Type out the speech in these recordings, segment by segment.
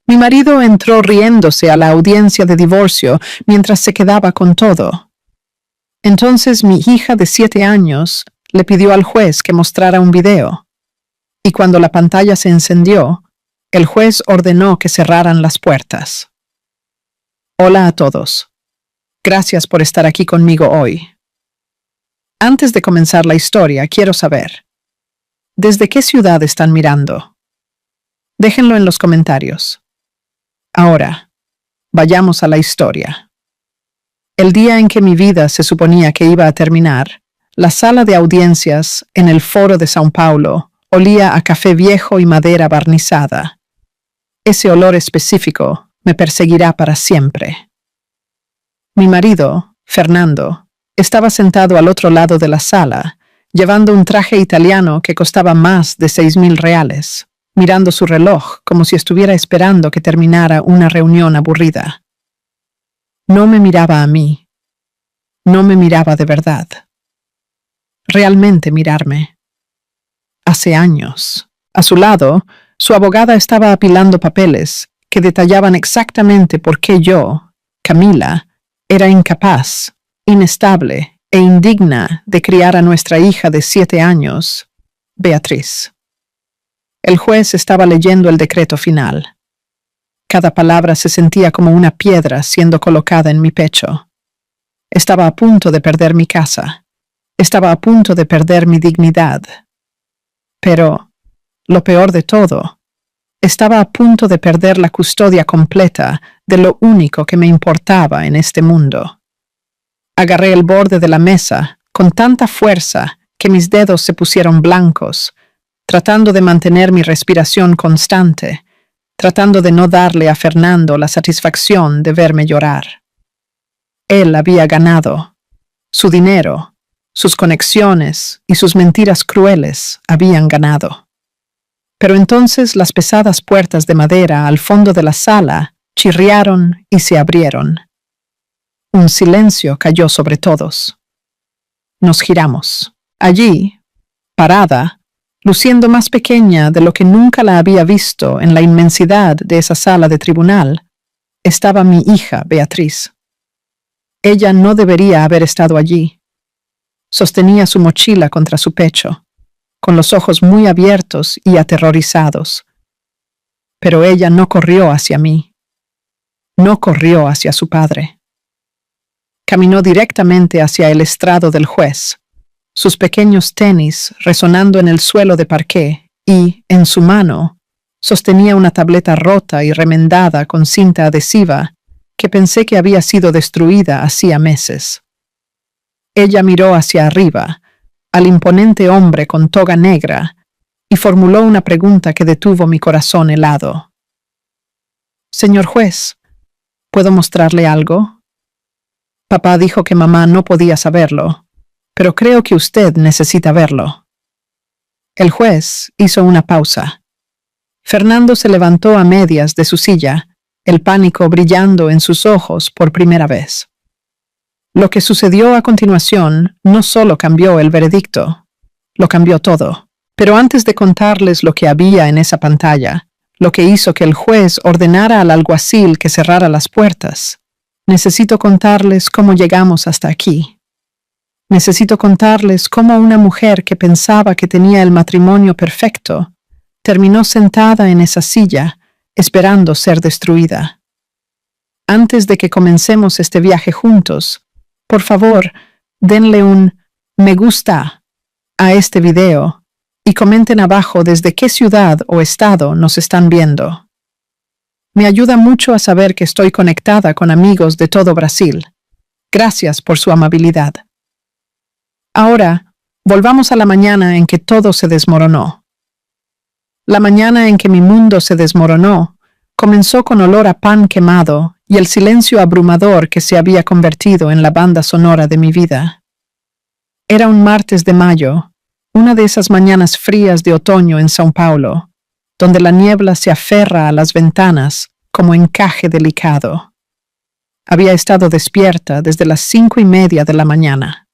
Mi marido entró riéndose a la audiencia de divorcio mientras se quedaba con todo. Entonces mi hija de 7 años le pidió al juez que mostrara un video. Y cuando la pantalla se encendió, el juez ordenó que cerraran las puertas. Hola a todos. Gracias por estar aquí conmigo hoy. Antes de comenzar la historia, quiero saber, ¿desde qué ciudad están mirando? Déjenlo en los comentarios. Ahora, vayamos a la historia. El día en que mi vida se suponía que iba a terminar, la sala de audiencias en el Foro de São Paulo olía a café viejo y madera barnizada. Ese olor específico me perseguirá para siempre. Mi marido, Fernando, estaba sentado al otro lado de la sala, llevando un traje italiano que costaba más de 6.000 reales, mirando su reloj como si estuviera esperando que terminara una reunión aburrida. No me miraba a mí. No me miraba de verdad. Realmente mirarme. Hace años. A su lado, su abogada estaba apilando papeles que detallaban exactamente por qué yo, Camila, era incapaz, inestable e indigna de criar a nuestra hija de 7 años, Beatriz. El juez estaba leyendo el decreto final. Cada palabra se sentía como una piedra siendo colocada en mi pecho. Estaba a punto de perder mi casa. Estaba a punto de perder mi dignidad. Pero, lo peor de todo, estaba a punto de perder la custodia completa de lo único que me importaba en este mundo. Agarré el borde de la mesa con tanta fuerza que mis dedos se pusieron blancos, tratando de mantener mi respiración constante, tratando de no darle a Fernando la satisfacción de verme llorar. Él había ganado. Su dinero, sus conexiones y sus mentiras crueles habían ganado. Pero entonces las pesadas puertas de madera al fondo de la sala chirriaron y se abrieron. Un silencio cayó sobre todos. Nos giramos. Allí, parada, luciendo más pequeña de lo que nunca la había visto en la inmensidad de esa sala de tribunal, estaba mi hija Beatriz. Ella no debería haber estado allí. Sostenía su mochila contra su pecho, con los ojos muy abiertos y aterrorizados. Pero ella no corrió hacia mí. No corrió hacia su padre. Caminó directamente hacia el estrado del juez, sus pequeños tenis resonando en el suelo de parqué y, en su mano, sostenía una tableta rota y remendada con cinta adhesiva que pensé que había sido destruida hacía meses. Ella miró hacia arriba, al imponente hombre con toga negra, y formuló una pregunta que detuvo mi corazón helado. «Señor juez, ¿puedo mostrarle algo? Papá dijo que mamá no podía saberlo, pero creo que usted necesita verlo». El juez hizo una pausa. Fernando se levantó a medias de su silla, el pánico brillando en sus ojos por primera vez. Lo que sucedió a continuación no solo cambió el veredicto, lo cambió todo. Pero antes de contarles lo que había en esa pantalla, lo que hizo que el juez ordenara al alguacil que cerrara las puertas, necesito contarles cómo llegamos hasta aquí. Necesito contarles cómo una mujer que pensaba que tenía el matrimonio perfecto terminó sentada en esa silla, esperando ser destruida. Antes de que comencemos este viaje juntos, por favor, denle un me gusta a este video y comenten abajo desde qué ciudad o estado nos están viendo. Me ayuda mucho a saber que estoy conectada con amigos de todo Brasil. Gracias por su amabilidad. Ahora, volvamos a la mañana en que todo se desmoronó. La mañana en que mi mundo se desmoronó comenzó con olor a pan quemado y el silencio abrumador que se había convertido en la banda sonora de mi vida. Era un martes de mayo, una de esas mañanas frías de otoño en São Paulo, donde la niebla se aferra a las ventanas como encaje delicado. Había estado despierta desde las 5:30 de la mañana.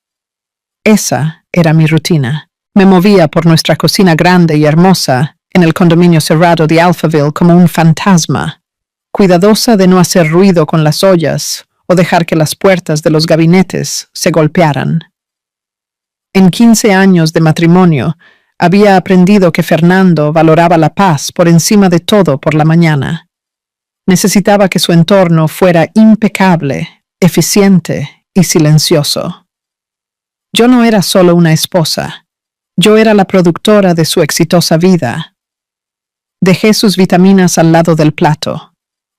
Esa era mi rutina. Me movía por nuestra cocina grande y hermosa en el condominio cerrado de Alphaville como un fantasma, cuidadosa de no hacer ruido con las ollas o dejar que las puertas de los gabinetes se golpearan. En 15 años de matrimonio, había aprendido que Fernando valoraba la paz por encima de todo por la mañana. Necesitaba que su entorno fuera impecable, eficiente y silencioso. Yo no era solo una esposa, yo era la productora de su exitosa vida. Dejé sus vitaminas al lado del plato.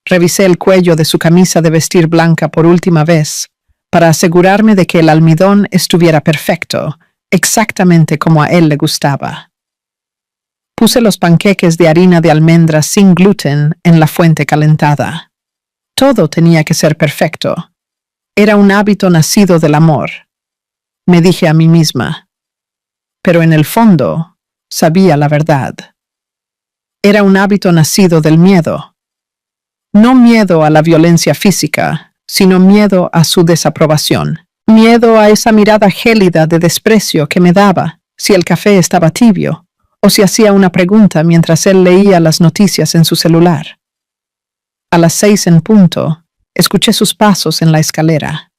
Revisé el cuello de su camisa de vestir blanca por última vez, para asegurarme de que el almidón estuviera perfecto, exactamente como a él le gustaba. Puse los panqueques de harina de almendras sin gluten en la fuente calentada. Todo tenía que ser perfecto. Era un hábito nacido del amor, me dije a mí misma. Pero en el fondo, sabía la verdad. Era un hábito nacido del miedo. No miedo a la violencia física, sino miedo a su desaprobación. Miedo a esa mirada gélida de desprecio que me daba si el café estaba tibio o si hacía una pregunta mientras él leía las noticias en su celular. A las 6 en punto, escuché sus pasos en la escalera.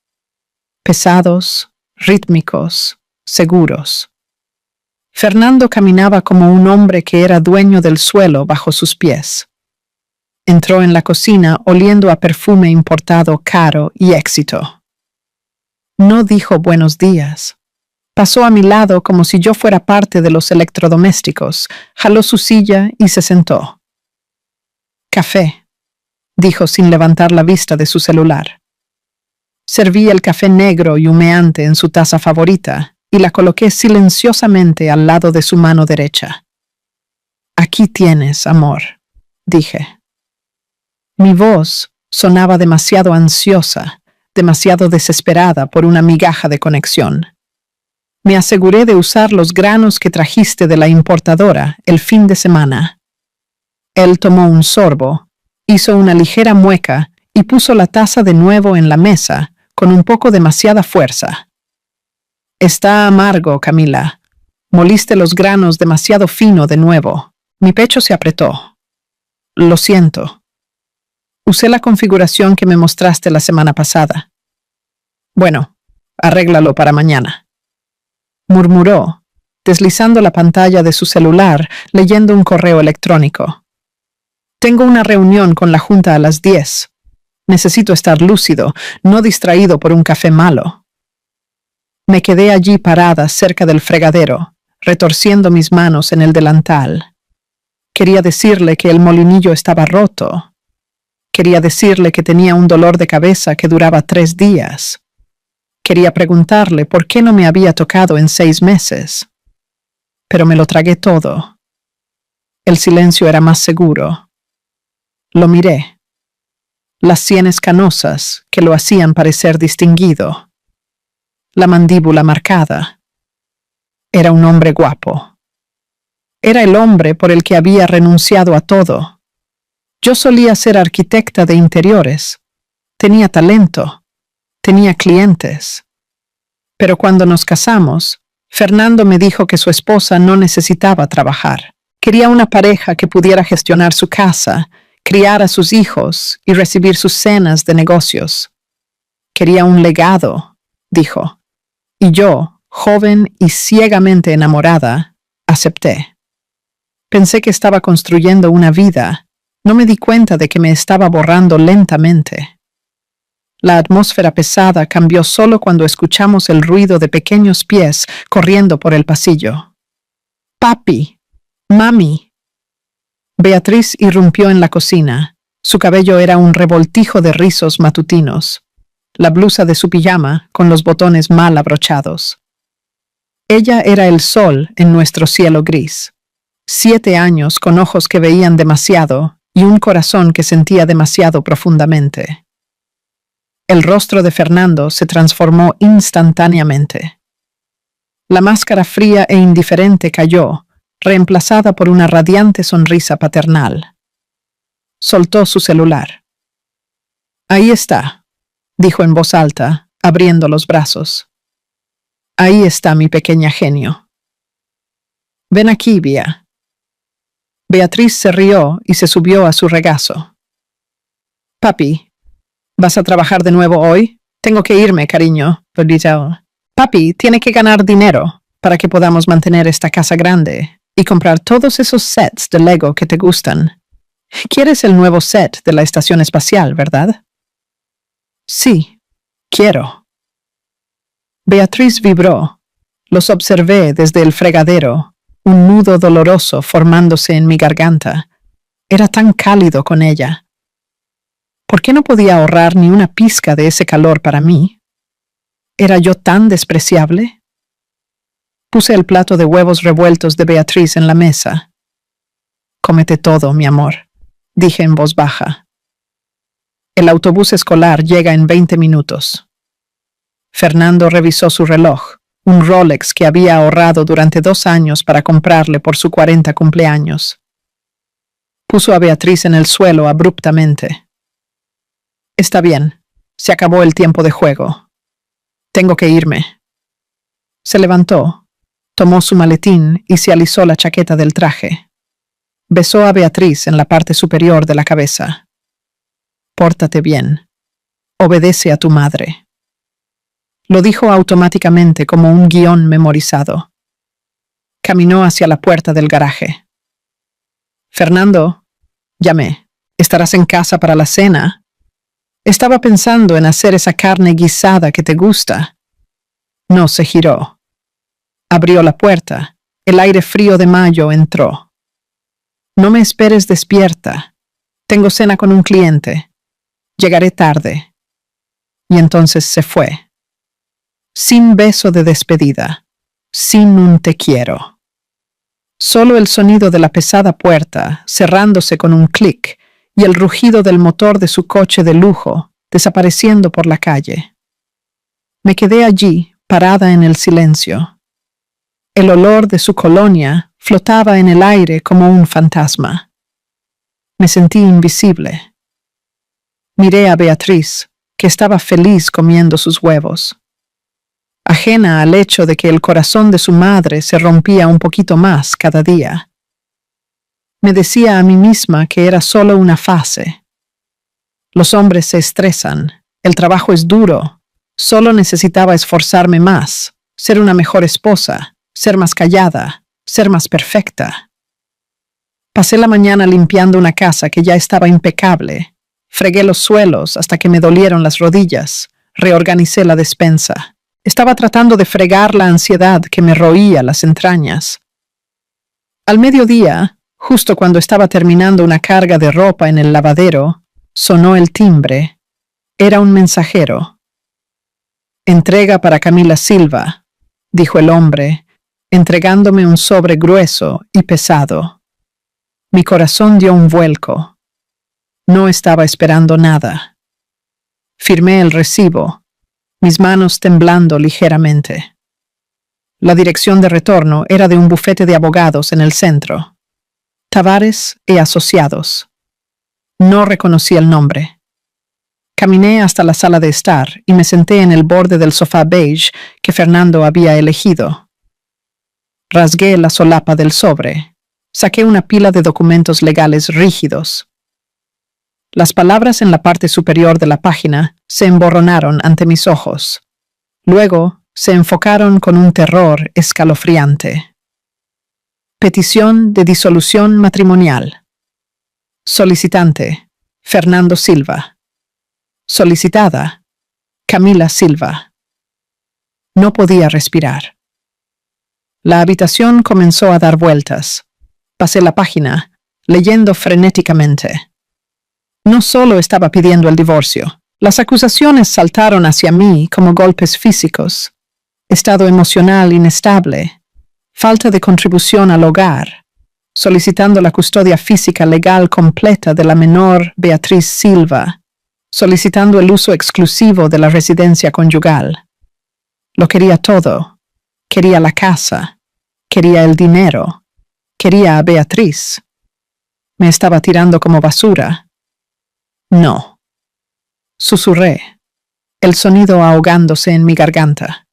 Pesados, rítmicos, seguros. Fernando caminaba como un hombre que era dueño del suelo bajo sus pies. Entró en la cocina oliendo a perfume importado caro y éxito. No dijo buenos días. Pasó a mi lado como si yo fuera parte de los electrodomésticos, jaló su silla y se sentó. «Café», dijo sin levantar la vista de su celular. Serví el café negro y humeante en su taza favorita y la coloqué silenciosamente al lado de su mano derecha. «Aquí tienes, amor», dije. Mi voz sonaba demasiado ansiosa, demasiado desesperada por una migaja de conexión. Me aseguré de usar los granos que trajiste de la importadora el fin de semana. Él tomó un sorbo, hizo una ligera mueca y puso la taza de nuevo en la mesa con un poco demasiada fuerza. «Está amargo, Camila. Moliste los granos demasiado fino de nuevo». Mi pecho se apretó. «Lo siento. Usé la configuración que me mostraste la semana pasada». «Bueno, arréglalo para mañana», murmuró, deslizando la pantalla de su celular, leyendo un correo electrónico. «Tengo una reunión con la junta a las 10. Necesito estar lúcido, no distraído por un café malo». Me quedé allí parada cerca del fregadero, retorciendo mis manos en el delantal. Quería decirle que el molinillo estaba roto. Quería decirle que tenía un dolor de cabeza que duraba 3 días. Quería preguntarle por qué no me había tocado en 6 meses. Pero me lo tragué todo. El silencio era más seguro. Lo miré. Las sienes canosas que lo hacían parecer distinguido. La mandíbula marcada. Era un hombre guapo. Era el hombre por el que había renunciado a todo. Yo solía ser arquitecta de interiores. Tenía talento. Tenía clientes. Pero cuando nos casamos, Fernando me dijo que su esposa no necesitaba trabajar. Quería una pareja que pudiera gestionar su casa, criar a sus hijos y recibir sus cenas de negocios. Quería un legado, dijo. Y yo, joven y ciegamente enamorada, acepté. Pensé que estaba construyendo una vida. No me di cuenta de que me estaba borrando lentamente. La atmósfera pesada cambió solo cuando escuchamos el ruido de pequeños pies corriendo por el pasillo. «Papi, mami». Beatriz irrumpió en la cocina. Su cabello era un revoltijo de rizos matutinos. La blusa de su pijama con los botones mal abrochados. Ella era el sol en nuestro cielo gris. 7 años con ojos que veían demasiado y un corazón que sentía demasiado profundamente. El rostro de Fernando se transformó instantáneamente. La máscara fría e indiferente cayó, reemplazada por una radiante sonrisa paternal. Soltó su celular. «Ahí está», dijo en voz alta, abriendo los brazos. «Ahí está mi pequeña genio. Ven aquí, Bea». Beatriz se rió y se subió a su regazo. Papi, ¿vas a trabajar de nuevo hoy? Tengo que irme, cariño, dijo. Papi tiene que ganar dinero para que podamos mantener esta casa grande y comprar todos esos sets de Lego que te gustan. ¿Quieres el nuevo set de la estación espacial, verdad? Sí, quiero. Beatriz vibró. Los observé desde el fregadero, un nudo doloroso formándose en mi garganta. Era tan cálido con ella. ¿Por qué no podía ahorrar ni una pizca de ese calor para mí? ¿Era yo tan despreciable? Puse el plato de huevos revueltos de Beatriz en la mesa. Cómete todo, mi amor, dije en voz baja. El autobús escolar llega en 20 minutos. Fernando revisó su reloj, un Rolex que había ahorrado durante 2 años para comprarle por su 40 cumpleaños. Puso a Beatriz en el suelo abruptamente. Está bien, se acabó el tiempo de juego. Tengo que irme. Se levantó, tomó su maletín y se alisó la chaqueta del traje. Besó a Beatriz en la parte superior de la cabeza. Pórtate bien. Obedece a tu madre. Lo dijo automáticamente como un guión memorizado. Caminó hacia la puerta del garaje. Fernando, llamé. ¿Estarás en casa para la cena? Estaba pensando en hacer esa carne guisada que te gusta. No se giró. Abrió la puerta. El aire frío de mayo entró. No me esperes despierta. Tengo cena con un cliente. Llegaré tarde. Y entonces se fue. Sin beso de despedida. Sin un te quiero. Solo el sonido de la pesada puerta cerrándose con un clic y el rugido del motor de su coche de lujo desapareciendo por la calle. Me quedé allí, parada en el silencio. El olor de su colonia flotaba en el aire como un fantasma. Me sentí invisible. Miré a Beatriz, que estaba feliz comiendo sus huevos. Ajena al hecho de que el corazón de su madre se rompía un poquito más cada día. Me decía a mí misma que era solo una fase. Los hombres se estresan, el trabajo es duro, solo necesitaba esforzarme más, ser una mejor esposa, ser más callada, ser más perfecta. Pasé la mañana limpiando una casa que ya estaba impecable. Fregué los suelos hasta que me dolieron las rodillas. Reorganicé la despensa. Estaba tratando de fregar la ansiedad que me roía las entrañas. Al mediodía, justo cuando estaba terminando una carga de ropa en el lavadero, sonó el timbre. Era un mensajero. «Entrega para Camila Silva», dijo el hombre, entregándome un sobre grueso y pesado. Mi corazón dio un vuelco. No estaba esperando nada. Firmé el recibo, mis manos temblando ligeramente. La dirección de retorno era de un bufete de abogados en el centro. Tavares y Asociados. No reconocí el nombre. Caminé hasta la sala de estar y me senté en el borde del sofá beige que Fernando había elegido. Rasgué la solapa del sobre. Saqué una pila de documentos legales rígidos. Las palabras en la parte superior de la página se emborronaron ante mis ojos. Luego se enfocaron con un terror escalofriante. Petición de disolución matrimonial. Solicitante, Fernando Silva. Solicitada, Camila Silva. No podía respirar. La habitación comenzó a dar vueltas. Pasé la página, leyendo frenéticamente. No solo estaba pidiendo el divorcio. Las acusaciones saltaron hacia mí como golpes físicos. Estado emocional inestable. Falta de contribución al hogar. Solicitando la custodia física legal completa de la menor Beatriz Silva. Solicitando el uso exclusivo de la residencia conyugal. Lo quería todo. Quería la casa. Quería el dinero. Quería a Beatriz. Me estaba tirando como basura. No. Susurré, el sonido ahogándose en mi garganta.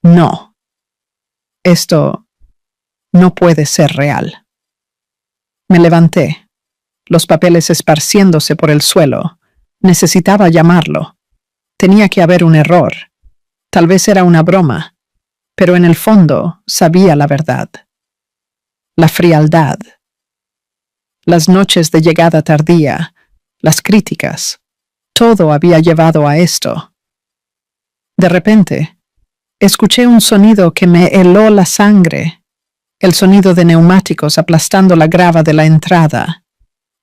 No. Esto no puede ser real. Me levanté, los papeles esparciéndose por el suelo, Necesitaba llamarlo. Tenía que haber un error. Tal vez era una broma, pero en el fondo sabía la verdad. La frialdad. Las noches de llegada tardía, las críticas, todo había llevado a esto. De repente, escuché un sonido que me heló la sangre, el sonido de neumáticos aplastando la grava de la entrada.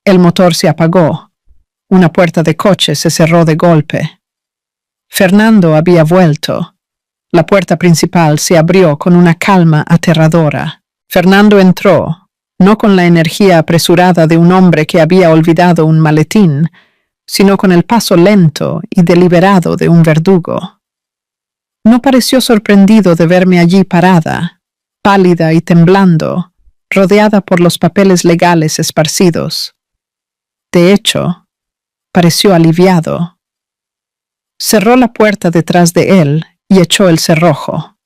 El motor se apagó. Una puerta de coche se cerró de golpe. Fernando había vuelto. La puerta principal se abrió con una calma aterradora. Fernando entró, no con la energía apresurada de un hombre que había olvidado un maletín, sino con el paso lento y deliberado de un verdugo. No pareció sorprendido de verme allí parada, pálida y temblando, rodeada por los papeles legales esparcidos. De hecho, pareció aliviado. Cerró la puerta detrás de él y echó el cerrojo.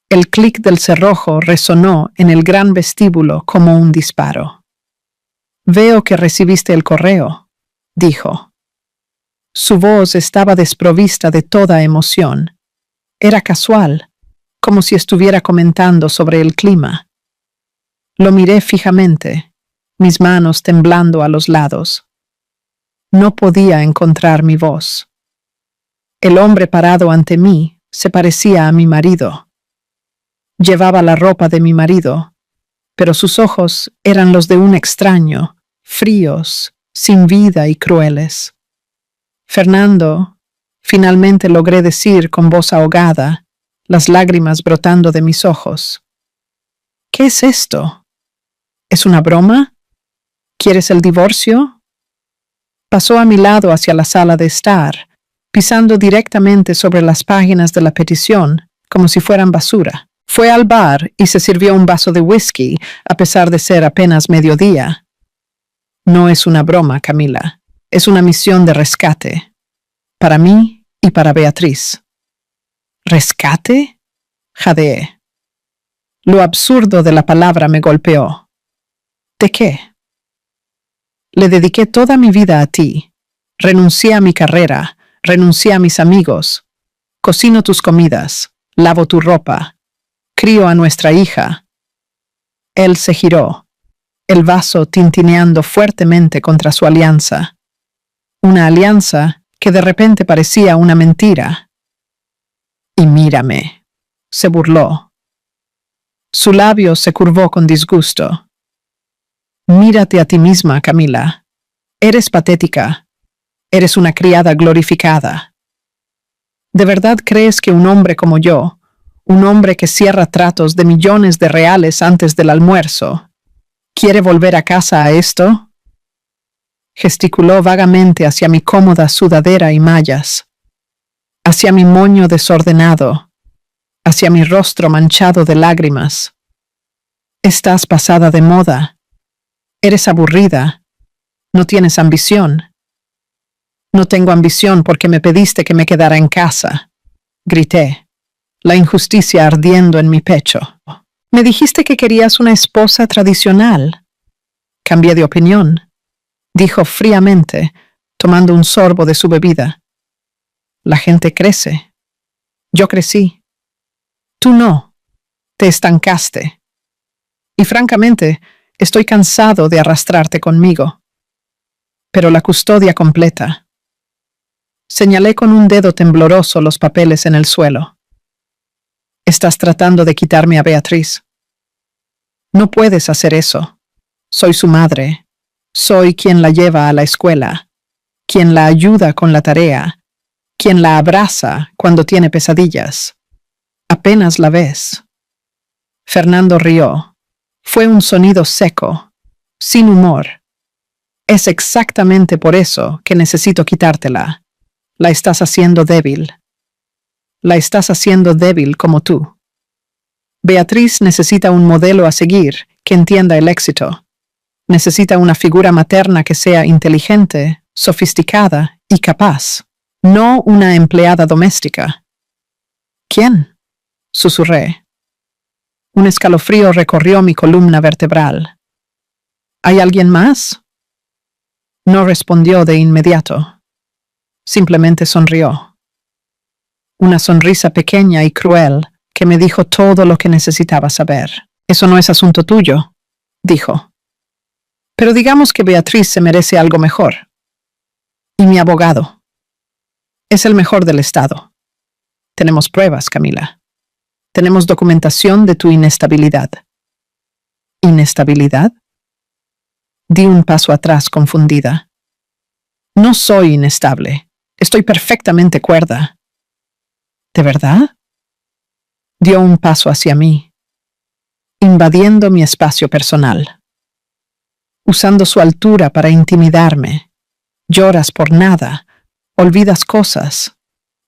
El clic del cerrojo resonó en el gran vestíbulo como un disparo. «Veo que recibiste el correo», dijo. Su voz estaba desprovista de toda emoción. Era casual, como si estuviera comentando sobre el clima. Lo miré fijamente, mis manos temblando a los lados. No podía encontrar mi voz. El hombre parado ante mí se parecía a mi marido. Llevaba la ropa de mi marido, pero sus ojos eran los de un extraño, fríos, sin vida y crueles. «Fernando», finalmente logré decir con voz ahogada, las lágrimas brotando de mis ojos. «¿Qué es esto? ¿Es una broma? ¿Quieres el divorcio?» Pasó a mi lado hacia la sala de estar, pisando directamente sobre las páginas de la petición, como si fueran basura. Fue al bar y se sirvió un vaso de whisky, a pesar de ser apenas mediodía. «No es una broma, Camila. Es una misión de rescate. Para mí y para Beatriz». «¿Rescate?», jadeé. Lo absurdo de la palabra me golpeó. «¿De qué?». «Le dediqué toda mi vida a ti. Renuncié a mi carrera, renuncié a mis amigos. Cocino tus comidas, lavo tu ropa, crío a nuestra hija». Él se giró, el vaso tintineando fuertemente contra su alianza. Una alianza que de repente parecía una mentira. «Y mírame», se burló. Su labio se curvó con disgusto. «Mírate a ti misma, Camila. Eres patética. Eres una criada glorificada. ¿De verdad crees que un hombre como yo, un hombre que cierra tratos de millones de reales antes del almuerzo, quiere volver a casa a esto?» Gesticuló vagamente hacia mi cómoda sudadera y mallas, hacia mi moño desordenado, hacia mi rostro manchado de lágrimas. «Estás pasada de moda. Eres aburrida. No tienes ambición». «No tengo ambición porque me pediste que me quedara en casa», grité, la injusticia ardiendo en mi pecho. «Me dijiste que querías una esposa tradicional». «Cambié de opinión», dijo fríamente, tomando un sorbo de su bebida. «La gente crece. Yo crecí. Tú no. Te estancaste. Y francamente, estoy cansado de arrastrarte conmigo. Pero la custodia completa». Señalé con un dedo tembloroso los papeles en el suelo. «Estás tratando de quitarme a Beatriz. No puedes hacer eso. Soy su madre. Soy quien la lleva a la escuela, quien la ayuda con la tarea, quien la abraza cuando tiene pesadillas. Apenas la ves». Fernando rió. Fue un sonido seco, sin humor. «Es exactamente por eso que necesito quitártela. La estás haciendo débil. La estás haciendo débil como tú. Beatriz necesita un modelo a seguir que entienda el éxito. Necesita una figura materna que sea inteligente, sofisticada y capaz, no una empleada doméstica». «¿Quién?», susurré. Un escalofrío recorrió mi columna vertebral. «¿Hay alguien más?». No respondió de inmediato. Simplemente sonrió. Una sonrisa pequeña y cruel que me dijo todo lo que necesitaba saber. Eso no es asunto tuyo, dijo. Pero digamos que Beatriz se merece algo mejor. Y mi abogado. Es el mejor del estado. Tenemos pruebas, Camila. Tenemos documentación de tu inestabilidad. ¿Inestabilidad? Di un paso atrás, confundida. No soy inestable. Estoy perfectamente cuerda. ¿De verdad? Dio un paso hacia mí, invadiendo mi espacio personal. Usando su altura para intimidarme. Lloras por nada. Olvidas cosas.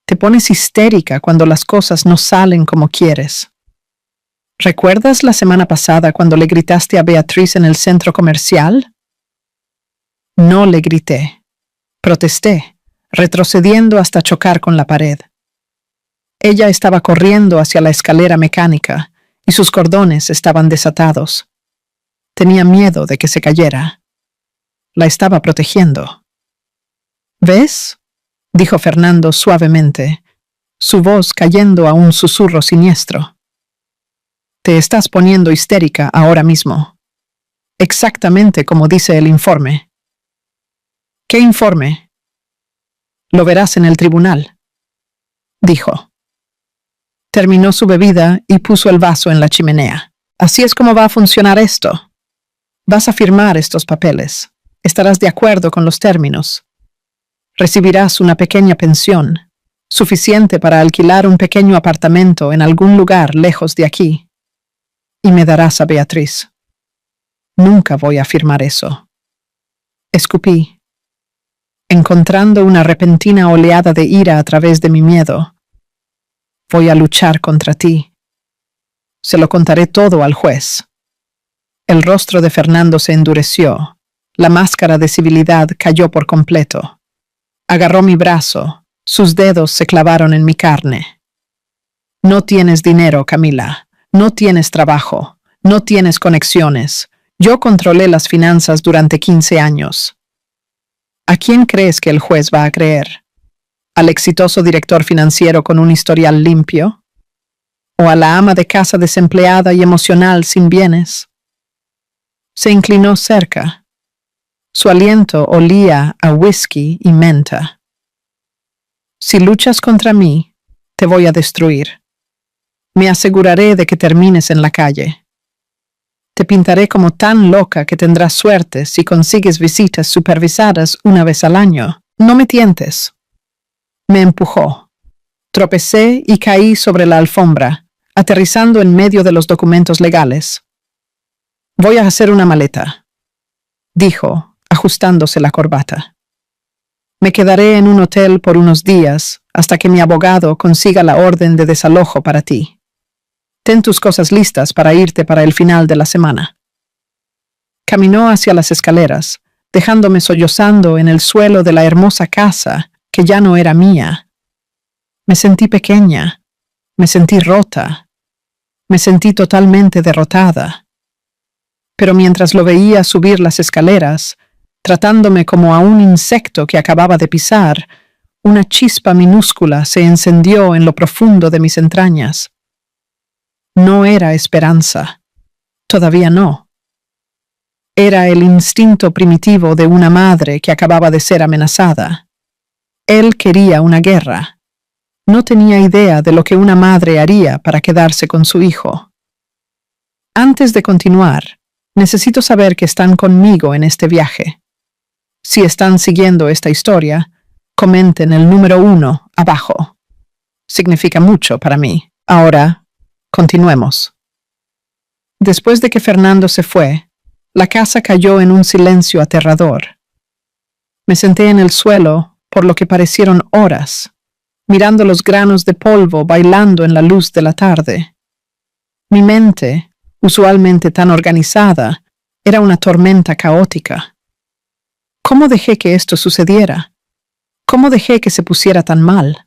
Te pones histérica cuando las cosas no salen como quieres. ¿Recuerdas la semana pasada cuando le gritaste a Beatriz en el centro comercial? No le grité. Protesté, retrocediendo hasta chocar con la pared. Ella estaba corriendo hacia la escalera mecánica y sus cordones estaban desatados. Tenía miedo de que se cayera. La estaba protegiendo. ¿Ves?, dijo Fernando suavemente, su voz cayendo a un susurro siniestro. Te estás poniendo histérica ahora mismo. Exactamente como dice el informe. ¿Qué informe? Lo verás en el tribunal, dijo. Terminó su bebida y puso el vaso en la chimenea. Así es como va a funcionar esto. Vas a firmar estos papeles. Estarás de acuerdo con los términos. Recibirás una pequeña pensión, suficiente para alquilar un pequeño apartamento en algún lugar lejos de aquí. Y me darás a Beatriz. Nunca voy a firmar eso. Escupí, encontrando una repentina oleada de ira a través de mi miedo. Voy a luchar contra ti. Se lo contaré todo al juez. El rostro de Fernando se endureció. La máscara de civilidad cayó por completo. Agarró mi brazo. Sus dedos se clavaron en mi carne. No tienes dinero, Camila. No tienes trabajo. No tienes conexiones. Yo controlé las finanzas durante 15 años. ¿A quién crees que el juez va a creer? ¿Al exitoso director financiero con un historial limpio? ¿O a la ama de casa desempleada y emocional sin bienes? Se inclinó cerca. Su aliento olía a whisky y menta. Si luchas contra mí, te voy a destruir. Me aseguraré de que termines en la calle. Te pintaré como tan loca que tendrás suerte si consigues visitas supervisadas una vez al año. No me tientes. Me empujó. Tropecé y caí sobre la alfombra, aterrizando en medio de los documentos legales. Voy a hacer una maleta, dijo, ajustándose la corbata. Me quedaré en un hotel por unos días hasta que mi abogado consiga la orden de desalojo para ti. Ten tus cosas listas para irte para el final de la semana. Caminó hacia las escaleras, dejándome sollozando en el suelo de la hermosa casa que ya no era mía. Me sentí pequeña, me sentí rota, me sentí totalmente derrotada. Pero mientras lo veía subir las escaleras, tratándome como a un insecto que acababa de pisar, una chispa minúscula se encendió en lo profundo de mis entrañas. No era esperanza. Todavía no. Era el instinto primitivo de una madre que acababa de ser amenazada. Él quería una guerra. No tenía idea de lo que una madre haría para quedarse con su hijo. Antes de continuar, necesito saber que están conmigo en este viaje. Si están siguiendo esta historia, comenten el número 1 abajo. Significa mucho para mí. Ahora, continuemos. Después de que Fernando se fue, la casa cayó en un silencio aterrador. Me senté en el suelo por lo que parecieron horas, mirando los granos de polvo bailando en la luz de la tarde. Mi mente, usualmente tan organizada, era una tormenta caótica. ¿Cómo dejé que esto sucediera? ¿Cómo dejé que se pusiera tan mal?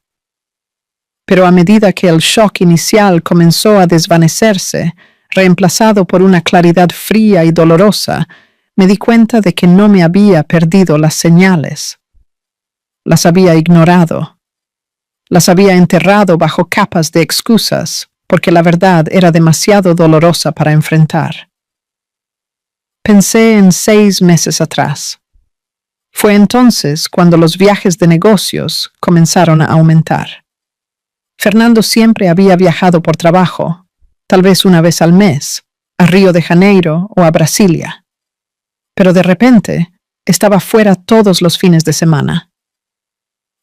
Pero a medida que el shock inicial comenzó a desvanecerse, reemplazado por una claridad fría y dolorosa, me di cuenta de que no me había perdido las señales. Las había ignorado. Las había enterrado bajo capas de excusas, porque la verdad era demasiado dolorosa para enfrentar. Pensé en 6 meses atrás. Fue entonces cuando los viajes de negocios comenzaron a aumentar. Fernando siempre había viajado por trabajo, tal vez una vez al mes, a Río de Janeiro o a Brasilia. Pero de repente estaba fuera todos los fines de semana.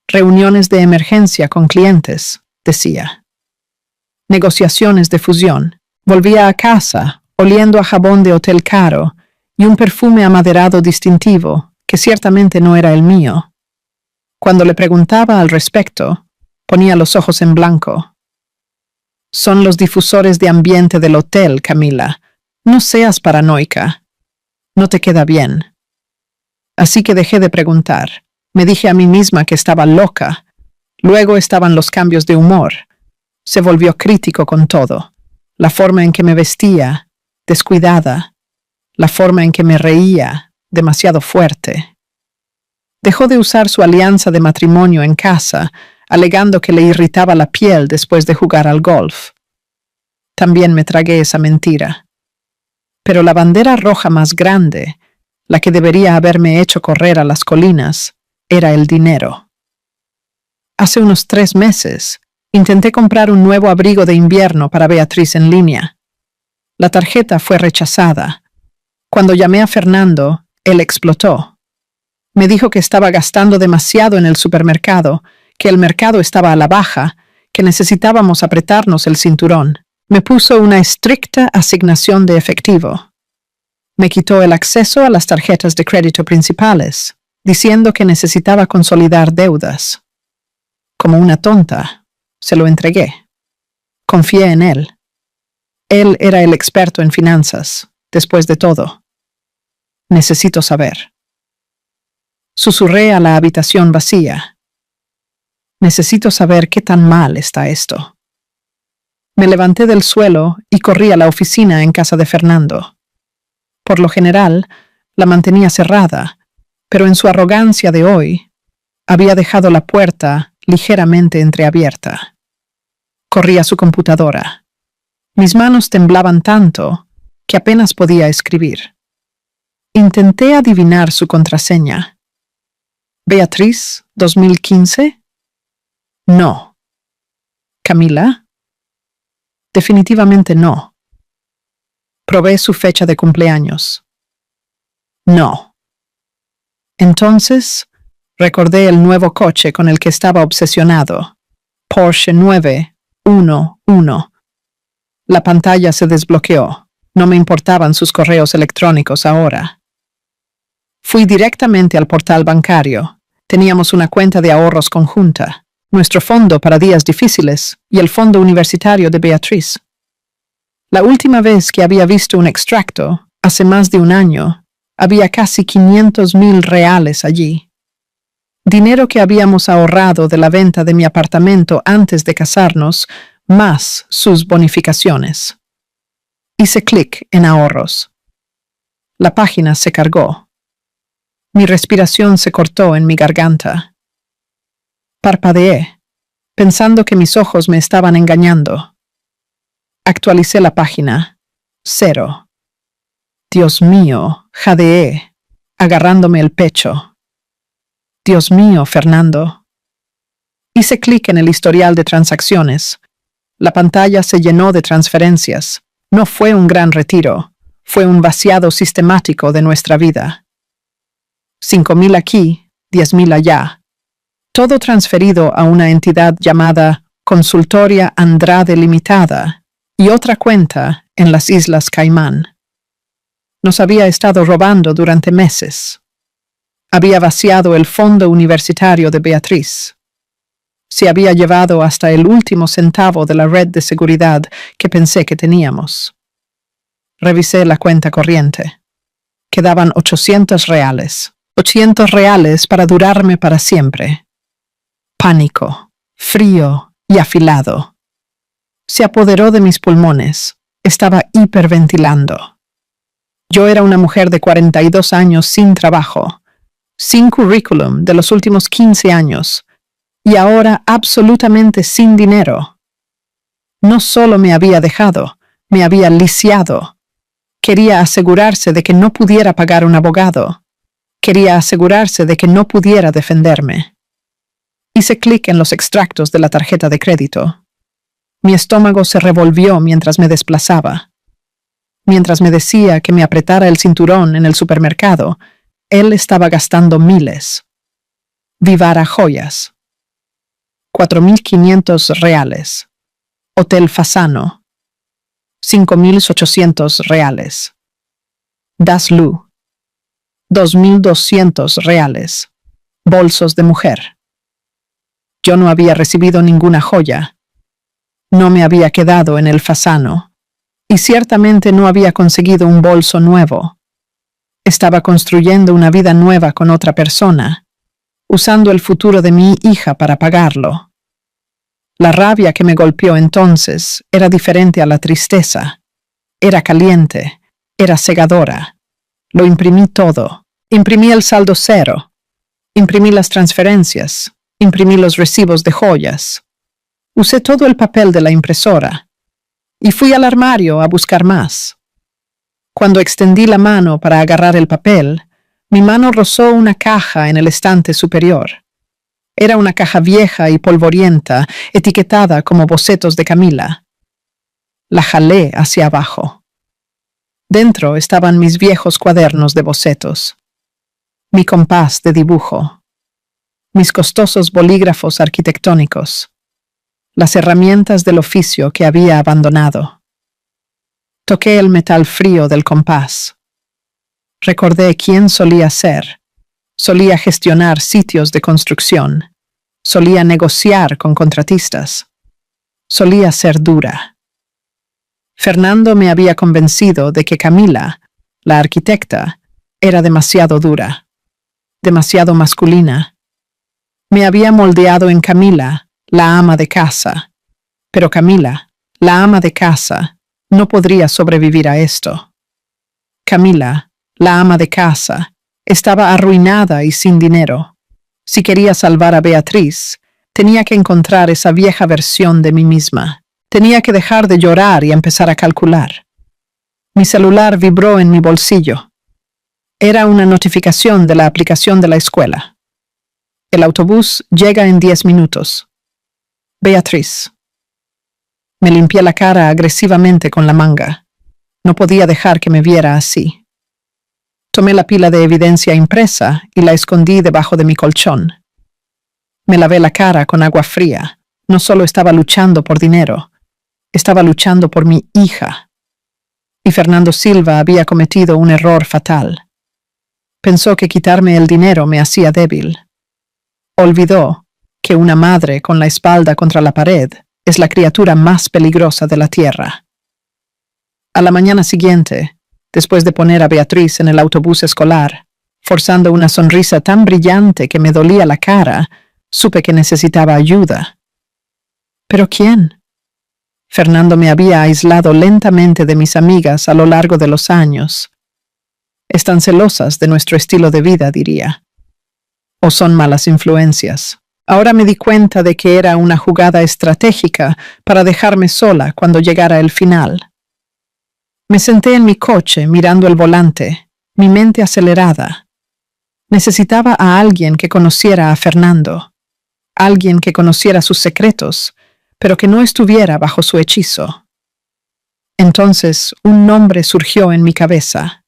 Reuniones de emergencia con clientes, decía. Negociaciones de fusión. Volvía a casa, oliendo a jabón de hotel caro y un perfume amaderado distintivo, que ciertamente no era el mío. Cuando le preguntaba al respecto, ponía los ojos en blanco. Son los difusores de ambiente del hotel, Camila. No seas paranoica. No te queda bien. Así que dejé de preguntar. Me dije a mí misma que estaba loca. Luego estaban los cambios de humor. Se volvió crítico con todo. La forma en que me vestía, descuidada. La forma en que me reía, demasiado fuerte. Dejó de usar su alianza de matrimonio en casa, alegando que le irritaba la piel después de jugar al golf. También me tragué esa mentira. Pero la bandera roja más grande, la que debería haberme hecho correr a las colinas, era el dinero. Hace unos 3 meses, intenté comprar un nuevo abrigo de invierno para Beatriz en línea. La tarjeta fue rechazada. Cuando llamé a Fernando, él explotó. Me dijo que estaba gastando demasiado en el supermercado, que el mercado estaba a la baja, que necesitábamos apretarnos el cinturón. Me puso una estricta asignación de efectivo. Me quitó el acceso a las tarjetas de crédito principales, diciendo que necesitaba consolidar deudas. Como una tonta, se lo entregué. Confié en él. Él era el experto en finanzas, después de todo. Necesito saber. Susurré a la habitación vacía. Necesito saber qué tan mal está esto. Me levanté del suelo y corrí a la oficina en casa de Fernando. Por lo general, la mantenía cerrada, pero en su arrogancia de hoy, había dejado la puerta ligeramente entreabierta. Corrí a su computadora. Mis manos temblaban tanto que apenas podía escribir. Intenté adivinar su contraseña. ¿Beatriz, 2015? No. ¿Camila? Definitivamente no. Probé su fecha de cumpleaños. No. Entonces, recordé el nuevo coche con el que estaba obsesionado. Porsche 911. La pantalla se desbloqueó. No me importaban sus correos electrónicos ahora. Fui directamente al portal bancario. Teníamos una cuenta de ahorros conjunta, nuestro fondo para días difíciles y el fondo universitario de Beatriz. La última vez que había visto un extracto, hace más de un año, había casi 500,000 reales allí. Dinero que habíamos ahorrado de la venta de mi apartamento antes de casarnos, más sus bonificaciones. Hice clic en ahorros. La página se cargó. Mi respiración se cortó en mi garganta. Parpadeé, pensando que mis ojos me estaban engañando. Actualicé la página. 0. Dios mío, jadeé, agarrándome el pecho. Dios mío, Fernando. Hice clic en el historial de transacciones. La pantalla se llenó de transferencias. No fue un gran retiro, fue un vaciado sistemático de nuestra vida. 5,000 aquí, 10,000 allá. Todo transferido a una entidad llamada Consultoria Andrade Limitada y otra cuenta en las Islas Caimán. Nos había estado robando durante meses. Había vaciado el fondo universitario de Beatriz. Se había llevado hasta el último centavo de la red de seguridad que pensé que teníamos. Revisé la cuenta corriente. Quedaban 800 reales. 800 reales para durarme para siempre. Pánico, frío y afilado. Se apoderó de mis pulmones. Estaba hiperventilando. Yo era una mujer de 42 años sin trabajo. sin currículum de los últimos 15 años, y ahora absolutamente sin dinero. No solo me había dejado, me había lisiado. Quería asegurarse de que no pudiera pagar un abogado. Quería asegurarse de que no pudiera defenderme. Hice clic en los extractos de la tarjeta de crédito. Mi estómago se revolvió mientras me desplazaba. Mientras me decía que me apretara el cinturón en el supermercado, él estaba gastando miles. Vivara Joyas. 4.500 reales. Hotel Fasano. 5.800 reales. Daslu. 2.200 reales. Bolsos de mujer. Yo no había recibido ninguna joya. No me había quedado en el Fasano. Y ciertamente no había conseguido un bolso nuevo. Estaba construyendo una vida nueva con otra persona, usando el futuro de mi hija para pagarlo. La rabia que me golpeó entonces era diferente a la tristeza. Era caliente, era cegadora. Lo imprimí todo. Imprimí el saldo cero. Imprimí las transferencias. Imprimí los recibos de joyas. Usé todo el papel de la impresora. Y fui al armario a buscar más. Cuando extendí la mano para agarrar el papel, mi mano rozó una caja en el estante superior. Era una caja vieja y polvorienta, etiquetada como bocetos de Camila. La jalé hacia abajo. Dentro estaban mis viejos cuadernos de bocetos, mi compás de dibujo, mis costosos bolígrafos arquitectónicos, las herramientas del oficio que había abandonado. Toqué el metal frío del compás. Recordé quién solía ser. Solía gestionar sitios de construcción. Solía negociar con contratistas. Solía ser dura. Fernando me había convencido de que Camila, la arquitecta, era demasiado dura, demasiado masculina. Me había moldeado en Camila, la ama de casa. Pero Camila, la ama de casa, no podría sobrevivir a esto. Camila, la ama de casa, estaba arruinada y sin dinero. Si quería salvar a Beatriz, tenía que encontrar esa vieja versión de mí misma. Tenía que dejar de llorar y empezar a calcular. Mi celular vibró en mi bolsillo. Era una notificación de la aplicación de la escuela. El autobús llega en 10 minutos. Beatriz. Me limpié la cara agresivamente con la manga. No podía dejar que me viera así. Tomé la pila de evidencia impresa y la escondí debajo de mi colchón. Me lavé la cara con agua fría. No solo estaba luchando por dinero, estaba luchando por mi hija. Y Fernando Silva había cometido un error fatal. Pensó que quitarme el dinero me hacía débil. Olvidó que una madre con la espalda contra la pared es la criatura más peligrosa de la tierra. A la mañana siguiente, después de poner a Beatriz en el autobús escolar, forzando una sonrisa tan brillante que me dolía la cara, supe que necesitaba ayuda. ¿Pero quién? Fernando me había aislado lentamente de mis amigas a lo largo de los años. Están celosas de nuestro estilo de vida, diría. O son malas influencias. Ahora me di cuenta de que era una jugada estratégica para dejarme sola cuando llegara el final. Me senté en mi coche mirando el volante, mi mente acelerada. Necesitaba a alguien que conociera a Fernando, alguien que conociera sus secretos, pero que no estuviera bajo su hechizo. Entonces un nombre surgió en mi cabeza.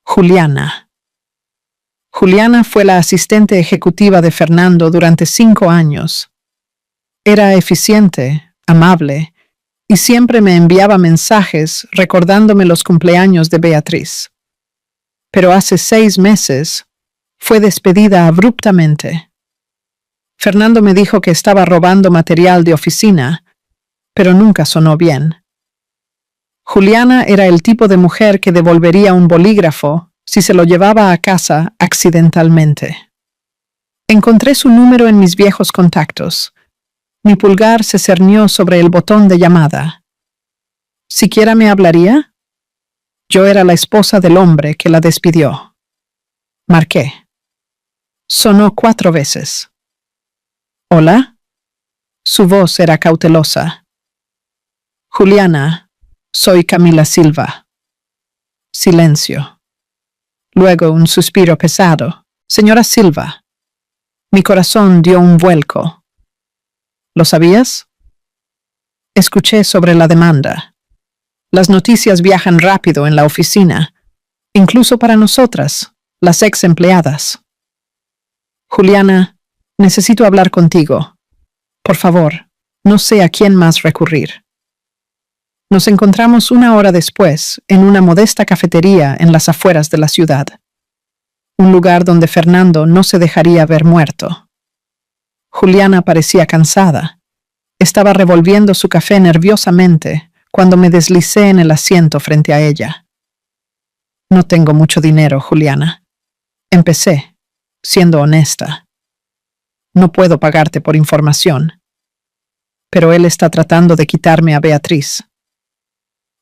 Juliana. Juliana fue la asistente ejecutiva de Fernando durante 5 años. Era eficiente, amable, y siempre me enviaba mensajes recordándome los cumpleaños de Beatriz. Pero hace 6 meses fue despedida abruptamente. Fernando me dijo que estaba robando material de oficina, pero nunca sonó bien. Juliana era el tipo de mujer que devolvería un bolígrafo si se lo llevaba a casa accidentalmente. Encontré su número en mis viejos contactos. Mi pulgar se cernió sobre el botón de llamada. ¿Siquiera me hablaría? Yo era la esposa del hombre que la despidió. Marqué. Sonó 4 veces. ¿Hola? Su voz era cautelosa. Juliana, soy Camila Silva. Silencio. Luego un suspiro pesado. Señora Silva. Mi corazón dio un vuelco. ¿Lo sabías? Escuché sobre la demanda. Las noticias viajan rápido en la oficina, incluso para nosotras, las ex empleadas. Juliana, necesito hablar contigo. Por favor, no sé a quién más recurrir. Nos encontramos 1 hora después en una modesta cafetería en las afueras de la ciudad. Un lugar donde Fernando no se dejaría ver muerto. Juliana parecía cansada. Estaba revolviendo su café nerviosamente cuando me deslicé en el asiento frente a ella. No tengo mucho dinero, Juliana. Empecé, siendo honesta. No puedo pagarte por información. Pero él está tratando de quitarme a Beatriz.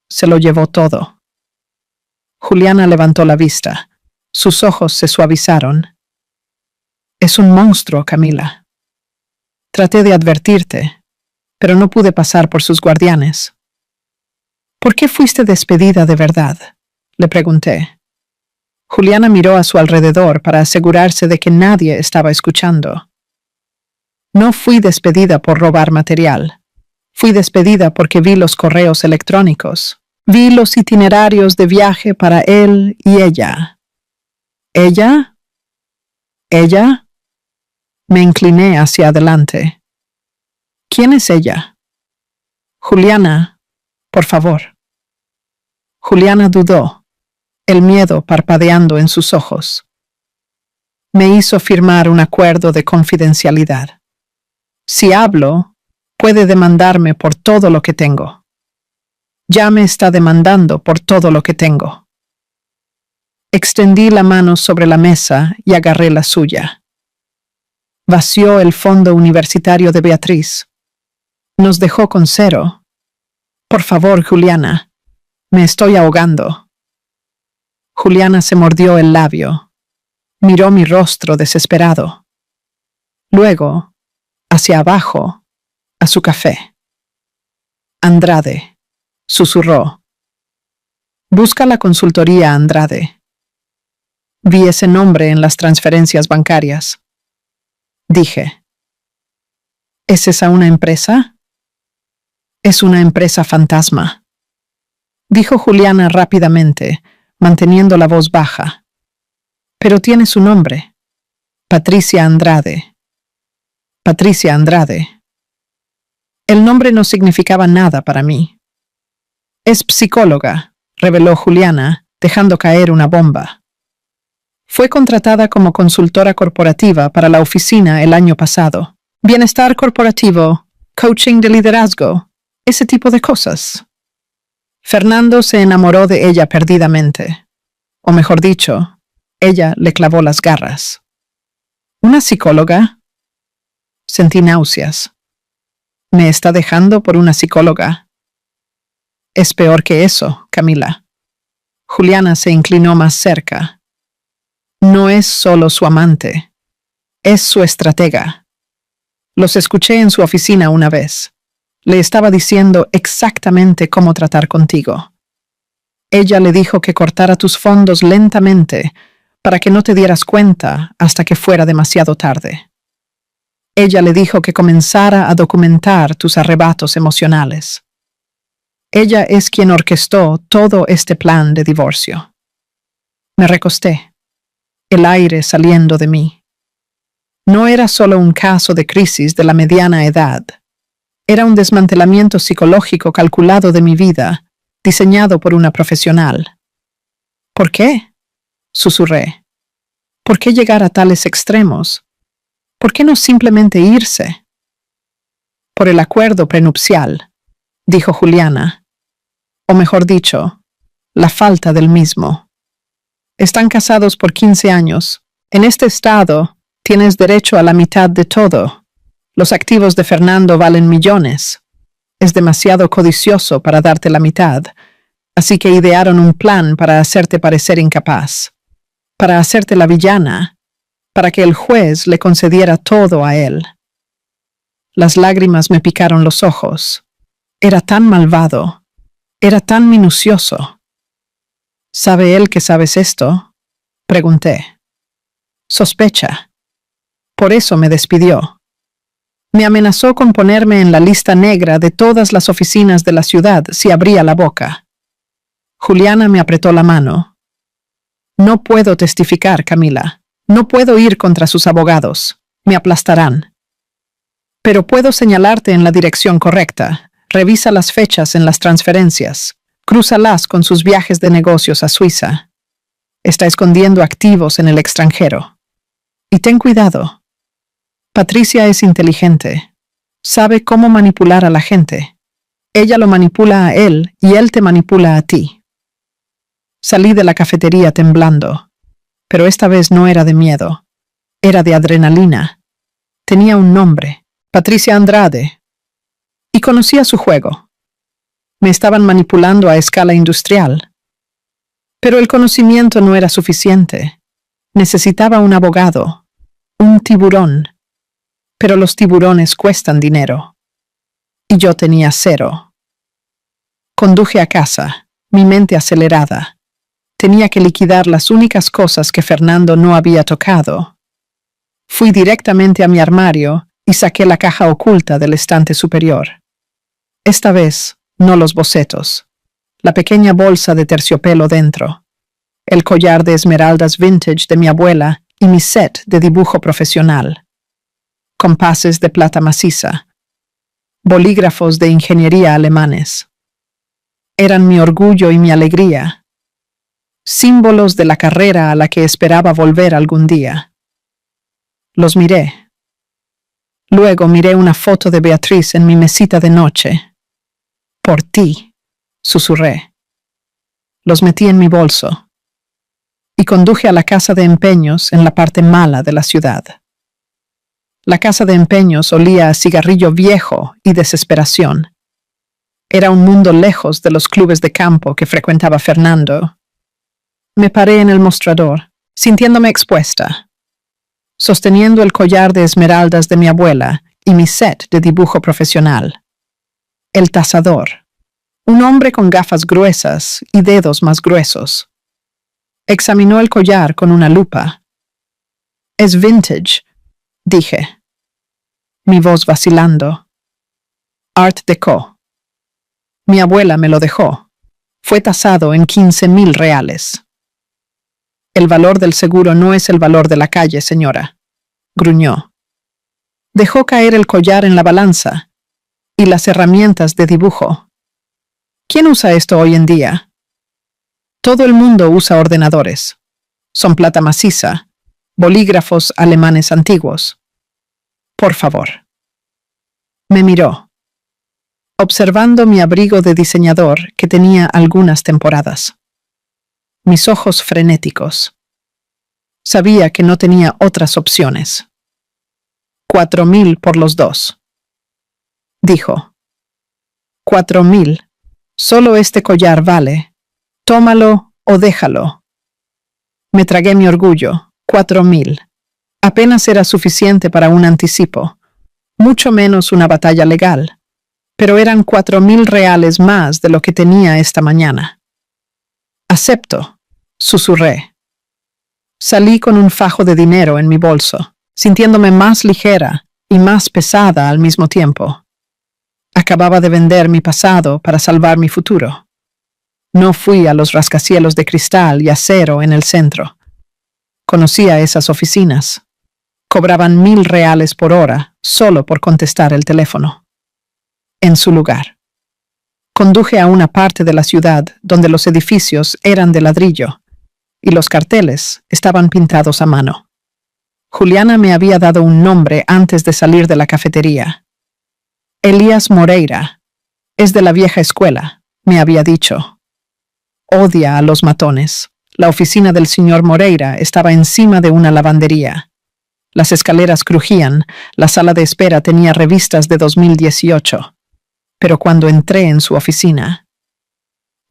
Se lo llevó todo. Juliana levantó la vista. Sus ojos se suavizaron. Es un monstruo, Camila. Traté de advertirte, pero no pude pasar por sus guardianes. ¿Por qué fuiste despedida de verdad?, le pregunté. Juliana miró a su alrededor para asegurarse de que nadie estaba escuchando. No fui despedida por robar material. Fui despedida porque vi los correos electrónicos. Vi los itinerarios de viaje para él y ella. ¿Ella? ¿Ella? Me incliné hacia adelante. ¿Quién es ella? Juliana, por favor. Juliana dudó, el miedo parpadeando en sus ojos. Me hizo firmar un acuerdo de confidencialidad. Si hablo, puede demandarme por todo lo que tengo. Ya me está demandando por todo lo que tengo. Extendí la mano sobre la mesa y agarré la suya. Vació el fondo universitario de Beatriz. Nos dejó con 0. Por favor, Juliana, me estoy ahogando. Juliana se mordió el labio. Miró mi rostro desesperado. Luego, hacia abajo, a su café. Andrade, susurró. Busca la consultoría Andrade. Vi ese nombre en las transferencias bancarias. Dije, ¿es esa una empresa? Es una empresa fantasma, dijo Juliana rápidamente, manteniendo la voz baja. Pero tiene su nombre. Patricia Andrade. Patricia Andrade. El nombre no significaba nada para mí. Es psicóloga, reveló Juliana, dejando caer una bomba. Fue contratada como consultora corporativa para la oficina el año pasado. Bienestar corporativo, coaching de liderazgo, ese tipo de cosas. Fernando se enamoró de ella perdidamente. O mejor dicho, ella le clavó las garras. ¿Una psicóloga? Sentí náuseas. ¿Me está dejando por una psicóloga? Es peor que eso, Camila. Juliana se inclinó más cerca. No es solo su amante, es su estratega. Los escuché en su oficina una vez. Le estaba diciendo exactamente cómo tratar contigo. Ella le dijo que cortara tus fondos lentamente para que no te dieras cuenta hasta que fuera demasiado tarde. Ella le dijo que comenzara a documentar tus arrebatos emocionales. Ella es quien orquestó todo este plan de divorcio. Me recosté, el aire saliendo de mí. No era solo un caso de crisis de la mediana edad. Era un desmantelamiento psicológico calculado de mi vida, diseñado por una profesional. ¿Por qué?, susurré. ¿Por qué llegar a tales extremos? ¿Por qué no simplemente irse? Por el acuerdo prenupcial, dijo Juliana. O mejor dicho, la falta del mismo. Están casados por 15 años. En este estado, tienes derecho a la mitad de todo. Los activos de Fernando valen millones. Es demasiado codicioso para darte la mitad, así que idearon un plan para hacerte parecer incapaz, para hacerte la villana, para que el juez le concediera todo a él. Las lágrimas me picaron los ojos. Era tan malvado, era tan minucioso. ¿Sabe él que sabes esto? Pregunté. Sospecha. Por eso me despidió. Me amenazó con ponerme en la lista negra de todas las oficinas de la ciudad si abría la boca. Juliana me apretó la mano. No puedo testificar, Camila. No puedo ir contra sus abogados. Me aplastarán. Pero puedo señalarte en la dirección correcta. Revisa las fechas en las transferencias. Crúzalas con sus viajes de negocios a Suiza. Está escondiendo activos en el extranjero. Y ten cuidado. Patricia es inteligente. Sabe cómo manipular a la gente. Ella lo manipula a él y él te manipula a ti. Salí de la cafetería temblando, pero esta vez no era de miedo. Era de adrenalina. Tenía un nombre, Patricia Andrade. Y conocía su juego. Me estaban manipulando a escala industrial. Pero el conocimiento no era suficiente. Necesitaba un abogado, un tiburón. Pero los tiburones cuestan dinero. Y yo tenía 0. Conduje a casa, mi mente acelerada. Tenía que liquidar las únicas cosas que Fernando no había tocado. Fui directamente a mi armario y saqué la caja oculta del estante superior. Esta vez, no los bocetos. La pequeña bolsa de terciopelo dentro. El collar de esmeraldas vintage de mi abuela y mi set de dibujo profesional. Compases de plata maciza. Bolígrafos de ingeniería alemanes. Eran mi orgullo y mi alegría. Símbolos de la carrera a la que esperaba volver algún día. Los miré. Luego miré una foto de Beatriz en mi mesita de noche. Por ti, susurré. Los metí en mi bolso. Y conduje a la casa de empeños en la parte mala de la ciudad. La casa de empeños olía a cigarrillo viejo y desesperación. Era un mundo lejos de los clubes de campo que frecuentaba Fernando. Me paré en el mostrador, sintiéndome expuesta, sosteniendo el collar de esmeraldas de mi abuela y mi set de dibujo profesional. El tasador, un hombre con gafas gruesas y dedos más gruesos. Examinó el collar con una lupa. Es vintage, dije. Mi voz vacilando. Art Deco. Mi abuela me lo dejó. Fue tasado en 15,000 reales. El valor del seguro no es el valor de la calle, señora, gruñó. Dejó caer el collar en la balanza y las herramientas de dibujo. ¿Quién usa esto hoy en día? Todo el mundo usa ordenadores. Son plata maciza, bolígrafos alemanes antiguos. Por favor. Me miró, observando mi abrigo de diseñador que tenía algunas temporadas. Mis ojos frenéticos. Sabía que no tenía otras opciones. 4,000 por los dos. Dijo. 4,000. Solo este collar vale. Tómalo o déjalo. Me tragué mi orgullo. 4,000. Apenas era suficiente para un anticipo, mucho menos una batalla legal, pero eran 4,000 reales más de lo que tenía esta mañana. Acepto, susurré. Salí con un fajo de dinero en mi bolso, sintiéndome más ligera y más pesada al mismo tiempo. Acababa de vender mi pasado para salvar mi futuro. No fui a los rascacielos de cristal y acero en el centro. Conocía esas oficinas. Cobraban 1,000 reales por hora solo por contestar el teléfono. En su lugar. Conduje a una parte de la ciudad donde los edificios eran de ladrillo y los carteles estaban pintados a mano. Juliana me había dado un nombre antes de salir de la cafetería. Elías Moreira. Es de la vieja escuela, me había dicho. Odia a los matones. La oficina del señor Moreira estaba encima de una lavandería. Las escaleras crujían, la sala de espera tenía revistas de 2018. Pero cuando entré en su oficina,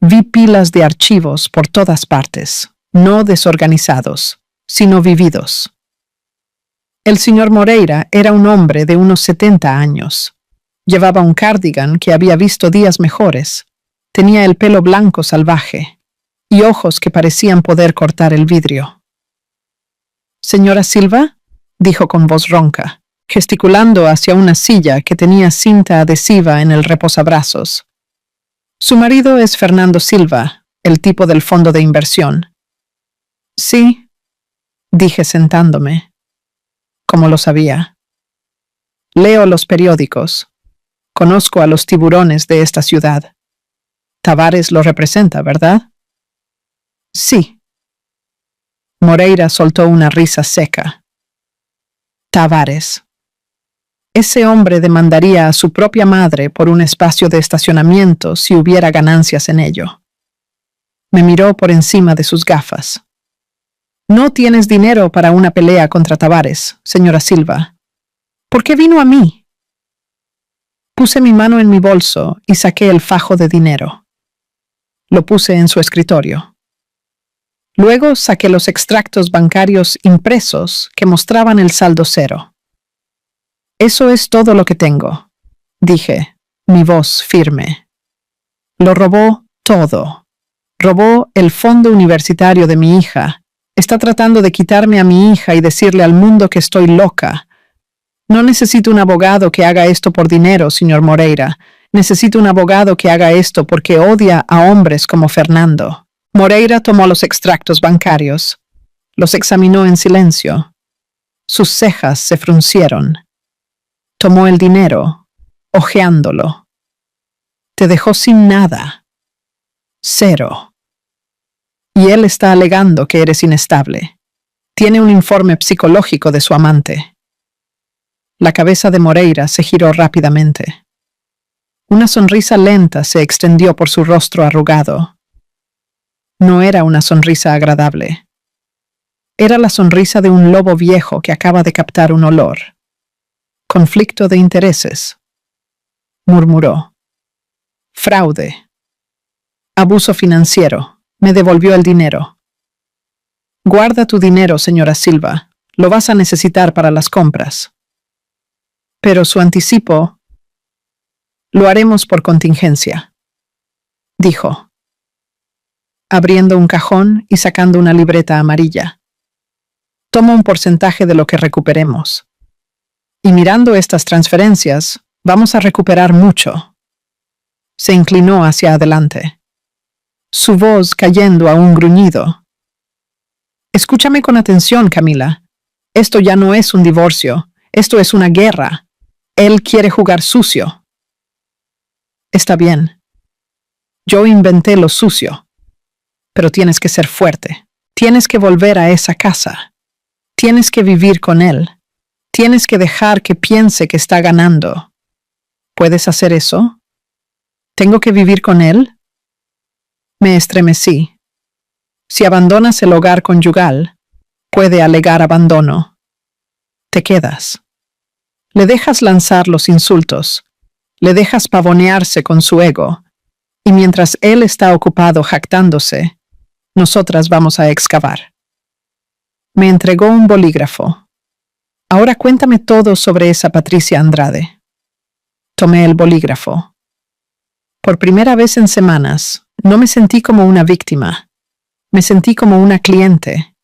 vi pilas de archivos por todas partes, no desorganizados, sino vividos. El señor Moreira era un hombre de unos 70 años. Llevaba un cardigan que había visto días mejores. Tenía el pelo blanco salvaje y ojos que parecían poder cortar el vidrio. «Señora Silva», dijo con voz ronca, gesticulando hacia una silla que tenía cinta adhesiva en el reposabrazos. «Su marido es Fernando Silva, el tipo del fondo de inversión». «Sí», dije sentándome. «¿Cómo lo sabía?» «Leo los periódicos. Conozco a los tiburones de esta ciudad. Tavares lo representa, ¿verdad?» «Sí». Moreira soltó una risa seca. «Tavares. Ese hombre demandaría a su propia madre por un espacio de estacionamiento si hubiera ganancias en ello». Me miró por encima de sus gafas. «No tienes dinero para una pelea contra Tavares, señora Silva. ¿Por qué vino a mí?» Puse mi mano en mi bolso y saqué el fajo de dinero. Lo puse en su escritorio. Luego saqué los extractos bancarios impresos que mostraban el saldo cero. «Eso es todo lo que tengo», dije, mi voz firme. «Lo robó todo. Robó el fondo universitario de mi hija. Está tratando de quitarme a mi hija y decirle al mundo que estoy loca. No necesito un abogado que haga esto por dinero, señor Moreira. Necesito un abogado que haga esto porque odia a hombres como Fernando». Moreira tomó los extractos bancarios. Los examinó en silencio. Sus cejas se fruncieron. Tomó el dinero, hojeándolo. «Te dejó sin nada. Cero. Y él está alegando que eres inestable. Tiene un informe psicológico de su amante». La cabeza de Moreira se giró rápidamente. Una sonrisa lenta se extendió por su rostro arrugado. No era una sonrisa agradable. Era la sonrisa de un lobo viejo que acaba de captar un olor. «Conflicto de intereses», murmuró. «Fraude. Abuso financiero. Me devolvió el dinero». «Guarda tu dinero, señora Silva. Lo vas a necesitar para las compras». «Pero su anticipo...» «Lo haremos por contingencia», dijo, abriendo un cajón y sacando una libreta amarilla. «Toma un porcentaje de lo que recuperemos. Y mirando estas transferencias, vamos a recuperar mucho». Se inclinó hacia adelante, su voz cayendo a un gruñido. «Escúchame con atención, Camila. Esto ya no es un divorcio, esto es una guerra. Él quiere jugar sucio». «Está bien. Yo inventé lo sucio. Pero tienes que ser fuerte. Tienes que volver a esa casa. Tienes que vivir con él. Tienes que dejar que piense que está ganando. ¿Puedes hacer eso? ¿Tengo que vivir con él?» Me estremecí. Si abandonas el hogar conyugal, puede alegar abandono. Te quedas. Le dejas lanzar los insultos. Le dejas pavonearse con su ego. Y mientras él está ocupado jactándose, nosotras vamos a excavar. Me entregó un bolígrafo. «Ahora cuéntame todo sobre esa Patricia Andrade». Tomé el bolígrafo. Por primera vez en semanas, no me sentí como una víctima. Me sentí como una cliente.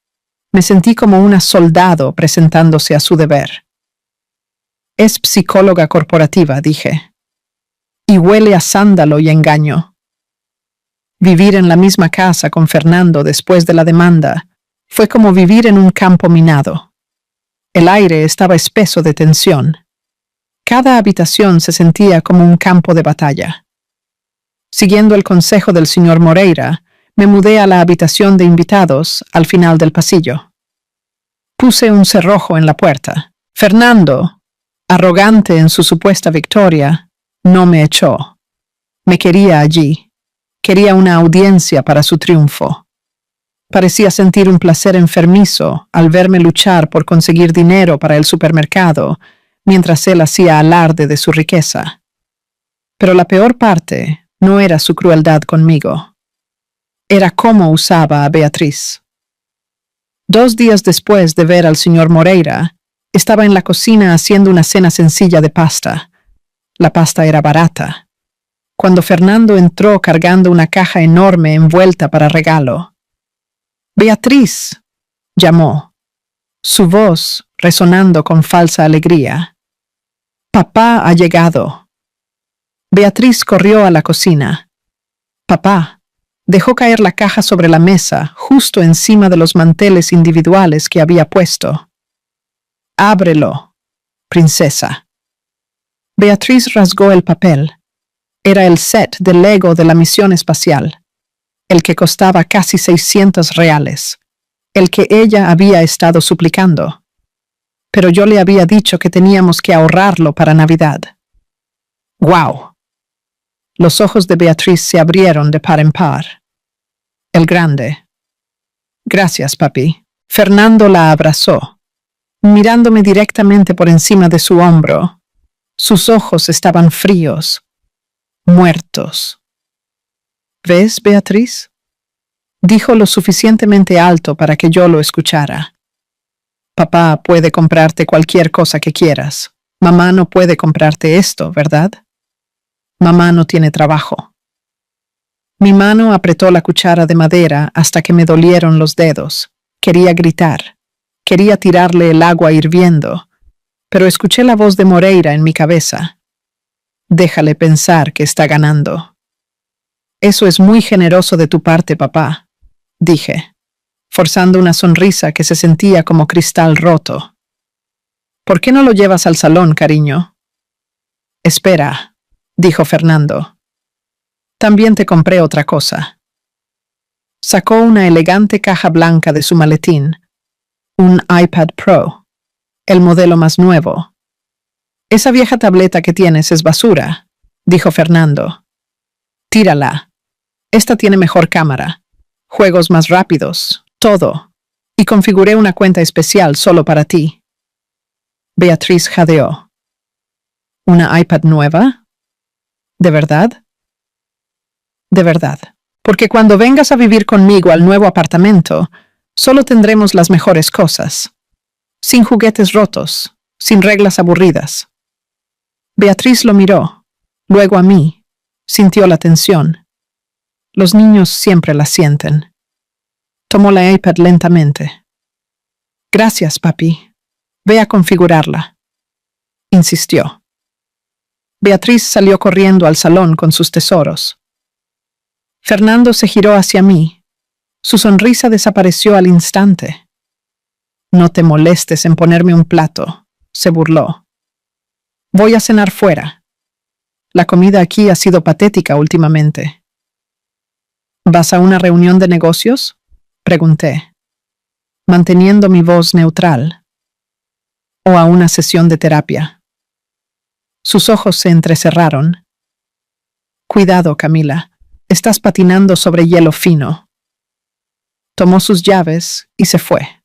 Me sentí como una soldado presentándose a su deber. «Es psicóloga corporativa», dije. «Y huele a sándalo y engaño». Vivir en la misma casa con Fernando después de la demanda fue como vivir en un campo minado. El aire estaba espeso de tensión. Cada habitación se sentía como un campo de batalla. Siguiendo el consejo del señor Moreira, me mudé a la habitación de invitados al final del pasillo. Puse un cerrojo en la puerta. Fernando, arrogante en su supuesta victoria, no me echó. Me quería allí. Quería una audiencia para su triunfo. Parecía sentir un placer enfermizo al verme luchar por conseguir dinero para el supermercado, mientras él hacía alarde de su riqueza. Pero la peor parte no era su crueldad conmigo. Era cómo usaba a Beatriz. 2 días después de ver al señor Moreira, Estaba en la cocina haciendo una cena sencilla de pasta. La pasta era barata. Cuando Fernando entró cargando una caja enorme envuelta para regalo. «Beatriz», llamó, su voz resonando con falsa alegría. «Papá ha llegado». Beatriz corrió a la cocina. Papá dejó caer la caja sobre la mesa, justo encima de los manteles individuales que había puesto. «Ábrelo, princesa». Beatriz rasgó el papel. Era el set de Lego de la misión espacial, el que costaba casi 600 reales, el que ella había estado suplicando. Pero yo le había dicho que teníamos que ahorrarlo para Navidad. ¡Guau! Los ojos de Beatriz se abrieron de par en par. El grande. «Gracias, papi». Fernando la abrazó, mirándome directamente por encima de su hombro. Sus ojos estaban fríos, muertos. «¿Ves, Beatriz?», dijo lo suficientemente alto para que yo lo escuchara. «Papá puede comprarte cualquier cosa que quieras. Mamá no puede comprarte esto, ¿verdad? Mamá no tiene trabajo». Mi mano apretó la cuchara de madera hasta que me dolieron los dedos. Quería gritar. Quería tirarle el agua hirviendo. Pero escuché la voz de Moreira en mi cabeza. «Déjale pensar que está ganando». «Eso es muy generoso de tu parte, papá», dije, forzando una sonrisa que se sentía como cristal roto. «¿Por qué no lo llevas al salón, cariño?» «Espera», dijo Fernando. «También te compré otra cosa». Sacó una elegante caja blanca de su maletín, un iPad Pro, el modelo más nuevo. «Esa vieja tableta que tienes es basura», dijo Fernando. «Tírala. Esta tiene mejor cámara, juegos más rápidos, todo. Y configuré una cuenta especial solo para ti». Beatriz jadeó. «¿Una iPad nueva? ¿De verdad?» «De verdad. Porque cuando vengas a vivir conmigo al nuevo apartamento, solo tendremos las mejores cosas. Sin juguetes rotos, sin reglas aburridas». Beatriz lo miró, luego a mí. Sintió la tensión. Los niños siempre la sienten. Tomó la iPad lentamente. «Gracias, papi. Ve a configurarla», insistió. Beatriz salió corriendo al salón con sus tesoros. Fernando se giró hacia mí. Su sonrisa desapareció al instante. «No te molestes en ponerme un plato», se burló. «Voy a cenar fuera. La comida aquí ha sido patética últimamente». «¿Vas a una reunión de negocios?», pregunté, manteniendo mi voz neutral. «¿O a una sesión de terapia?». Sus ojos se entrecerraron. «Cuidado, Camila. Estás patinando sobre hielo fino». Tomó sus llaves y se fue.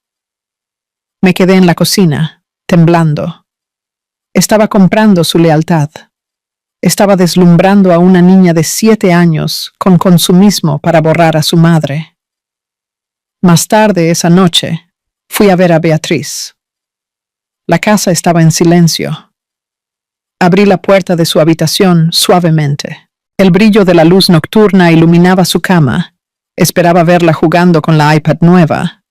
Me quedé en la cocina, temblando. Estaba comprando su lealtad. Estaba deslumbrando a una niña de 7 años con consumismo para borrar a su madre. Más tarde esa noche, fui a ver a Beatriz. La casa estaba en silencio. Abrí la puerta de su habitación suavemente. El brillo de la luz nocturna iluminaba su cama. Esperaba verla jugando con la iPad nueva,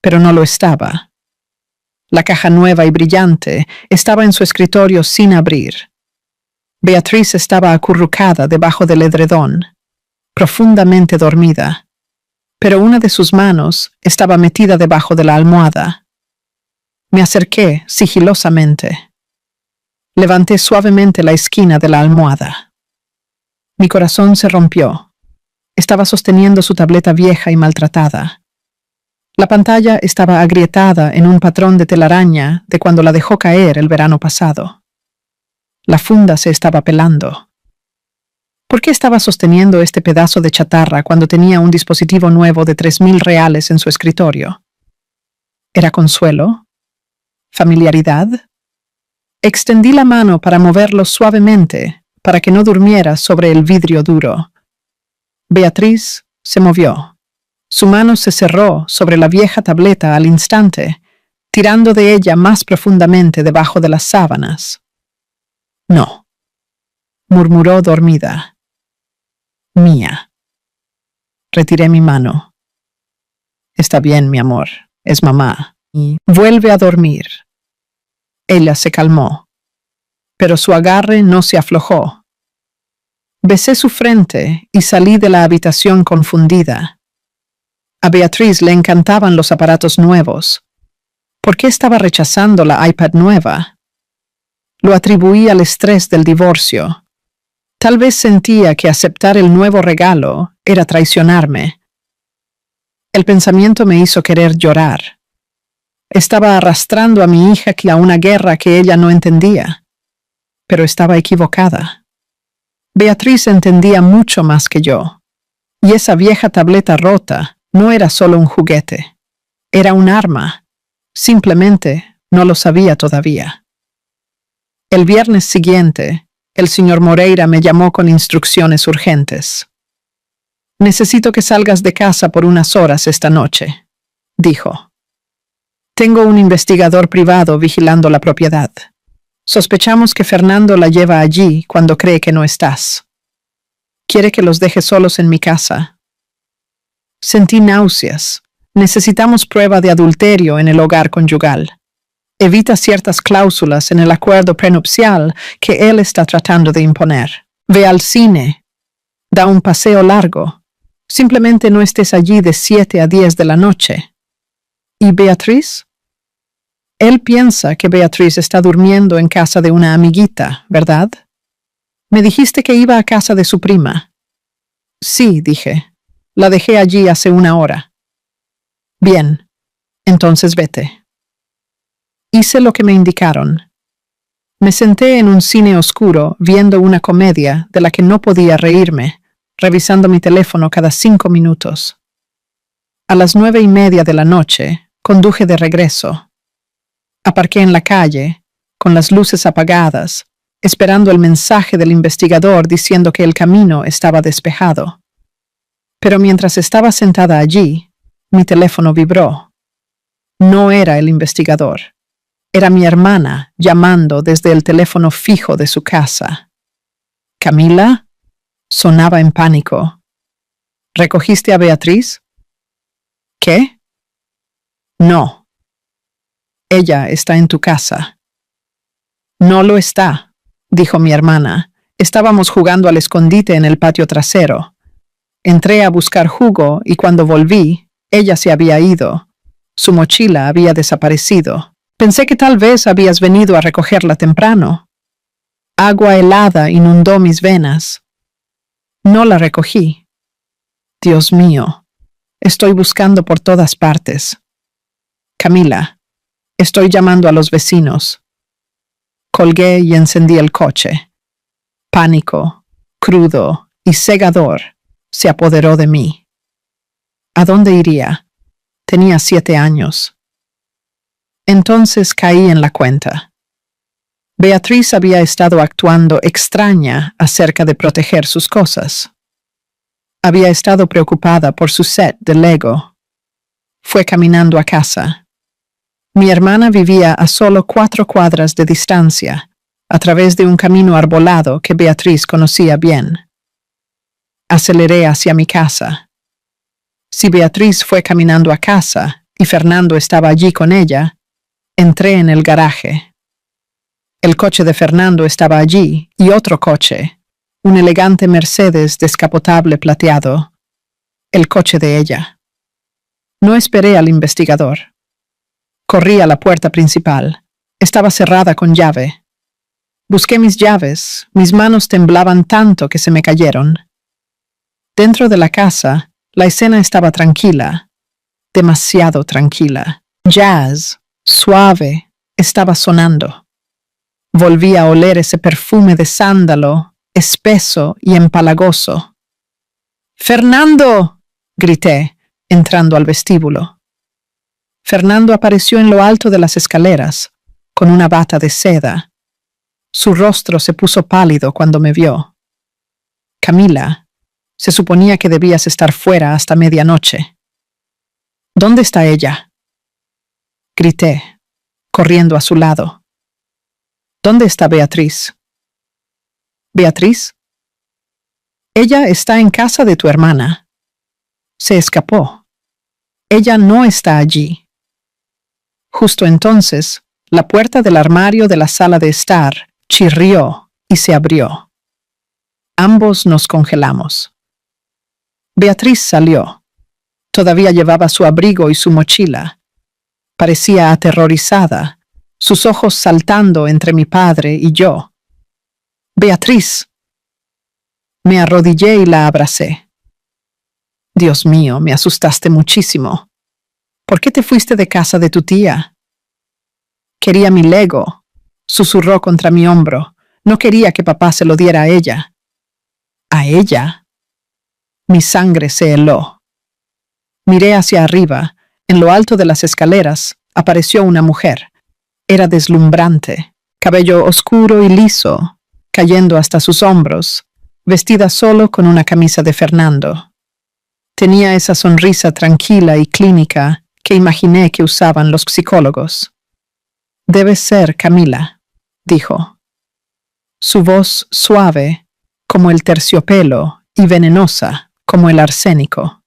pero no lo estaba. La caja nueva y brillante estaba en su escritorio sin abrir. Beatriz estaba acurrucada debajo del edredón, profundamente dormida, pero una de sus manos estaba metida debajo de la almohada. Me acerqué sigilosamente. Levanté suavemente la esquina de la almohada. Mi corazón se rompió. Estaba sosteniendo su tableta vieja y maltratada. La pantalla estaba agrietada en un patrón de telaraña de cuando la dejó caer el verano pasado. La funda se estaba pelando. ¿Por qué estaba sosteniendo este pedazo de chatarra cuando tenía un dispositivo nuevo de 3.000 reales en su escritorio? ¿Era consuelo? ¿Familiaridad? Extendí la mano para moverlo suavemente, para que no durmiera sobre el vidrio duro. Beatriz se movió. Su mano se cerró sobre la vieja tableta al instante, tirando de ella más profundamente debajo de las sábanas. No, murmuró dormida. Mía. Retiré mi mano. Está bien, mi amor, es mamá. Y vuelve a dormir. Ella se calmó, pero su agarre no se aflojó. Besé su frente y salí de la habitación confundida. A Beatriz le encantaban los aparatos nuevos. ¿Por qué estaba rechazando la iPad nueva? Lo atribuí al estrés del divorcio. Tal vez sentía que aceptar el nuevo regalo era traicionarme. El pensamiento me hizo querer llorar. Estaba arrastrando a mi hija a una guerra que ella no entendía. Pero estaba equivocada. Beatriz entendía mucho más que yo. Y esa vieja tableta rota no era solo un juguete. Era un arma. Simplemente no lo sabía todavía. El viernes siguiente, el señor Moreira me llamó con instrucciones urgentes. Necesito que salgas de casa por unas horas esta noche, dijo. Tengo un investigador privado vigilando la propiedad. Sospechamos que Fernando la lleva allí cuando cree que no estás. Quiere que los deje solos en mi casa. Sentí náuseas. Necesitamos prueba de adulterio en el hogar conyugal. Evita ciertas cláusulas en el acuerdo prenupcial que él está tratando de imponer. Ve al cine. Da un paseo largo. Simplemente no estés allí de 7 a 10 de la noche. ¿Y Beatriz? Él piensa que Beatriz está durmiendo en casa de una amiguita, ¿verdad? Me dijiste que iba a casa de su prima. Sí, dije. La dejé allí hace una hora. Bien, entonces vete. Hice lo que me indicaron. Me senté en un cine oscuro viendo una comedia de la que no podía reírme, revisando mi teléfono cada 5 minutos. A las 9:30 de la noche, conduje de regreso. Aparqué en la calle, con las luces apagadas, esperando el mensaje del investigador diciendo que el camino estaba despejado. Pero mientras estaba sentada allí, mi teléfono vibró. No era el investigador. Era mi hermana llamando desde el teléfono fijo de su casa. ¿Camila? Sonaba en pánico. ¿Recogiste a Beatriz? ¿Qué? No. Ella está en tu casa. No lo está, dijo mi hermana. Estábamos jugando al escondite en el patio trasero. Entré a buscar jugo y cuando volví, ella se había ido. Su mochila había desaparecido. Pensé que tal vez habías venido a recogerla temprano. Agua helada inundó mis venas. No la recogí. Dios mío, estoy buscando por todas partes. Camila, estoy llamando a los vecinos. Colgué y encendí el coche. Pánico, crudo y cegador se apoderó de mí. ¿A dónde iría? Tenía 7 años. Entonces caí en la cuenta. Beatriz había estado actuando extraña acerca de proteger sus cosas. Había estado preocupada por su set de Lego. Fue caminando a casa. Mi hermana vivía a solo 4 cuadras de distancia, a través de un camino arbolado que Beatriz conocía bien. Aceleré hacia mi casa. Si Beatriz fue caminando a casa y Fernando estaba allí con ella, entré en el garaje. El coche de Fernando estaba allí y otro coche, un elegante Mercedes descapotable plateado, el coche de ella. No esperé al investigador. Corrí a la puerta principal. Estaba cerrada con llave. Busqué mis llaves, mis manos temblaban tanto que se me cayeron. Dentro de la casa, la escena estaba tranquila, demasiado tranquila. Jazz, suave, estaba sonando. Volví a oler ese perfume de sándalo, espeso y empalagoso. ¡Fernando!, grité, entrando al vestíbulo. Fernando apareció en lo alto de las escaleras, con una bata de seda. Su rostro se puso pálido cuando me vio. Camila, se suponía que debías estar fuera hasta medianoche. ¿Dónde está ella?, grité. corriendo a su lado. ¿Dónde está Beatriz? ¿Beatriz? Ella está en casa de tu hermana. Se escapó. Ella no está allí. Justo entonces, la puerta del armario de la sala de estar chirrió y se abrió. Ambos nos congelamos. Beatriz salió. Todavía llevaba su abrigo y su mochila. Parecía aterrorizada, sus ojos saltando entre mi padre y yo. Beatriz. Me arrodillé y la abracé. Dios mío, me asustaste muchísimo. ¿Por qué te fuiste de casa de tu tía? Quería mi Lego, susurró contra mi hombro. No quería que papá se lo diera a ella. ¿A ella? Mi sangre se heló. Miré hacia arriba. En lo alto de las escaleras apareció una mujer. Era deslumbrante, cabello oscuro y liso, cayendo hasta sus hombros, vestida solo con una camisa de Fernando. Tenía esa sonrisa tranquila y clínica que imaginé que usaban los psicólogos. Debe ser Camila, dijo. Su voz suave, como el terciopelo, y venenosa, como el arsénico.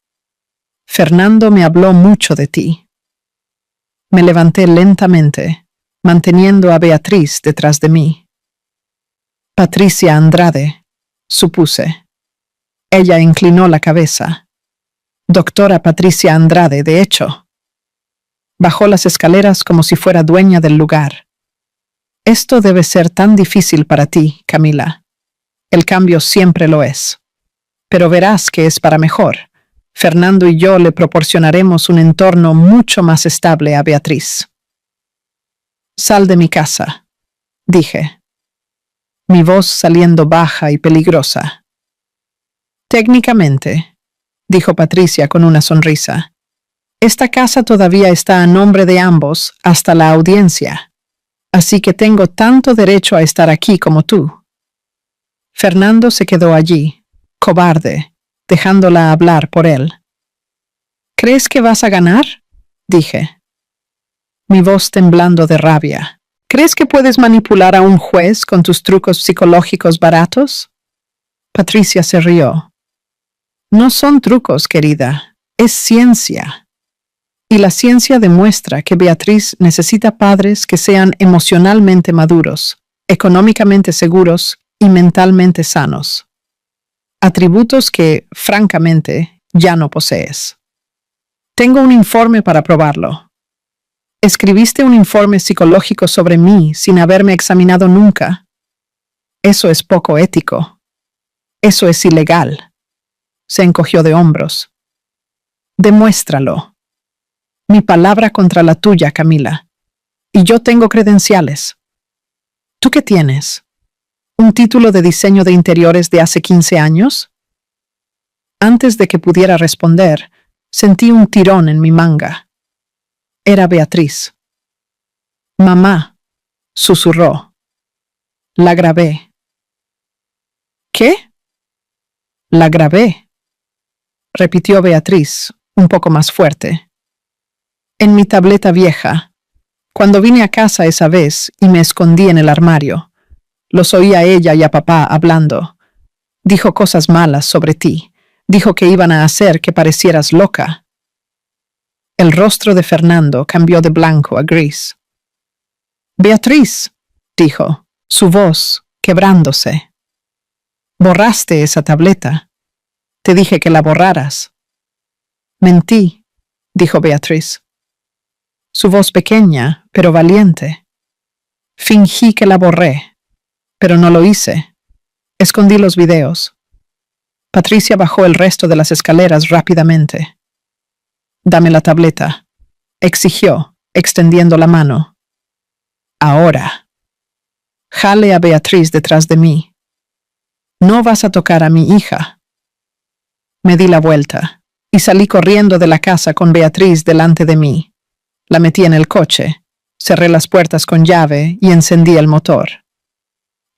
Fernando me habló mucho de ti. Me levanté lentamente, manteniendo a Beatriz detrás de mí. Patricia Andrade, supuse. Ella inclinó la cabeza. Doctora Patricia Andrade, de hecho. Bajó las escaleras como si fuera dueña del lugar. Esto debe ser tan difícil para ti, Camila. El cambio siempre lo es. Pero verás que es para mejor. Fernando y yo le proporcionaremos un entorno mucho más estable a Beatriz. Sal de mi casa, dije. Mi voz saliendo baja y peligrosa. Técnicamente, dijo Patricia con una sonrisa, esta casa todavía está a nombre de ambos hasta la audiencia, así que tengo tanto derecho a estar aquí como tú. Fernando se quedó allí, cobarde, dejándola hablar por él. ¿Crees que vas a ganar? Dije. Mi voz temblando de rabia. ¿Crees que puedes manipular a un juez con tus trucos psicológicos baratos? Patricia se rió. No son trucos, querida, es ciencia. Y la ciencia demuestra que Beatriz necesita padres que sean emocionalmente maduros, económicamente seguros y mentalmente sanos. Atributos que, francamente, ya no posees. Tengo un informe para probarlo. ¿Escribiste un informe psicológico sobre mí sin haberme examinado nunca? Eso es poco ético. Eso es ilegal. Se encogió de hombros. Demuéstralo. Mi palabra contra la tuya, Camila. Y yo tengo credenciales. ¿Tú qué tienes? ¿Un título de diseño de interiores de hace 15 años? Antes de que pudiera responder, sentí un tirón en mi manga. Era Beatriz. Mamá, susurró. La grabé. ¿Qué? La grabé, repitió Beatriz, un poco más fuerte. En mi tableta vieja. Cuando vine a casa esa vez y me escondí en el armario, los oí a ella y a papá hablando. Dijo cosas malas sobre ti. Dijo que iban a hacer que parecieras loca. El rostro de Fernando cambió de blanco a gris. Beatriz, dijo, su voz quebrándose. Borraste esa tableta. Te dije que la borraras. Mentí, dijo Beatriz. Su voz pequeña, pero valiente. Fingí que la borré, pero no lo hice. Escondí los videos. Patricia bajó el resto de las escaleras rápidamente. Dame la tableta, exigió, extendiendo la mano. Ahora. Jale a Beatriz detrás de mí. No vas a tocar a mi hija. Me di la vuelta y salí corriendo de la casa con Beatriz delante de mí. La metí en el coche, cerré las puertas con llave y encendí el motor.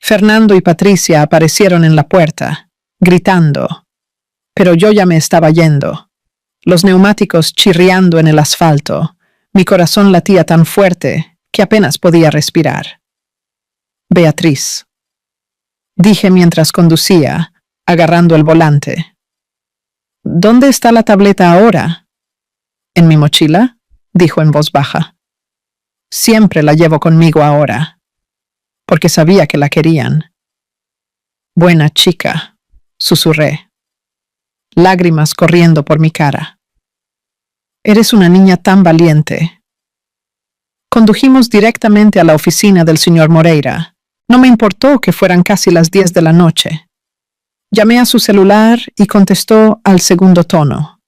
Fernando y Patricia aparecieron en la puerta, gritando. Pero yo ya me estaba yendo. Los neumáticos chirriando en el asfalto. Mi corazón latía tan fuerte que apenas podía respirar. Beatriz, dije mientras conducía, agarrando el volante. ¿Dónde está la tableta ahora? ¿En mi mochila?, dijo en voz baja. Siempre la llevo conmigo ahora, porque sabía que la querían. Buena chica, susurré, lágrimas corriendo por mi cara. Eres una niña tan valiente. Condujimos directamente a la oficina del señor Moreira. No me importó que fueran casi las 10 de la noche. Llamé a su celular y contestó al segundo tono.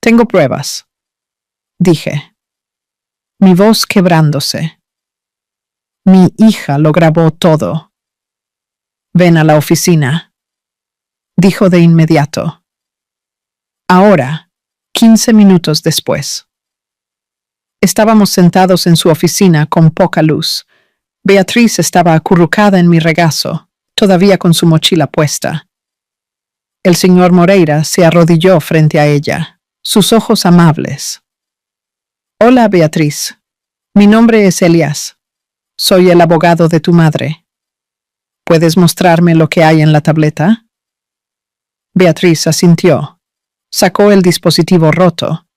Tengo pruebas, dije, mi voz quebrándose. Mi hija lo grabó todo. Ven a la oficina, dijo de inmediato. Ahora, 15 minutos después. Estábamos sentados en su oficina con poca luz. Beatriz estaba acurrucada en mi regazo, todavía con su mochila puesta. El señor Moreira se arrodilló frente a ella, sus ojos amables. Hola, Beatriz. Mi nombre es Elías. Soy el abogado de tu madre. ¿Puedes mostrarme lo que hay en la tableta? Beatriz asintió. Sacó el dispositivo roto.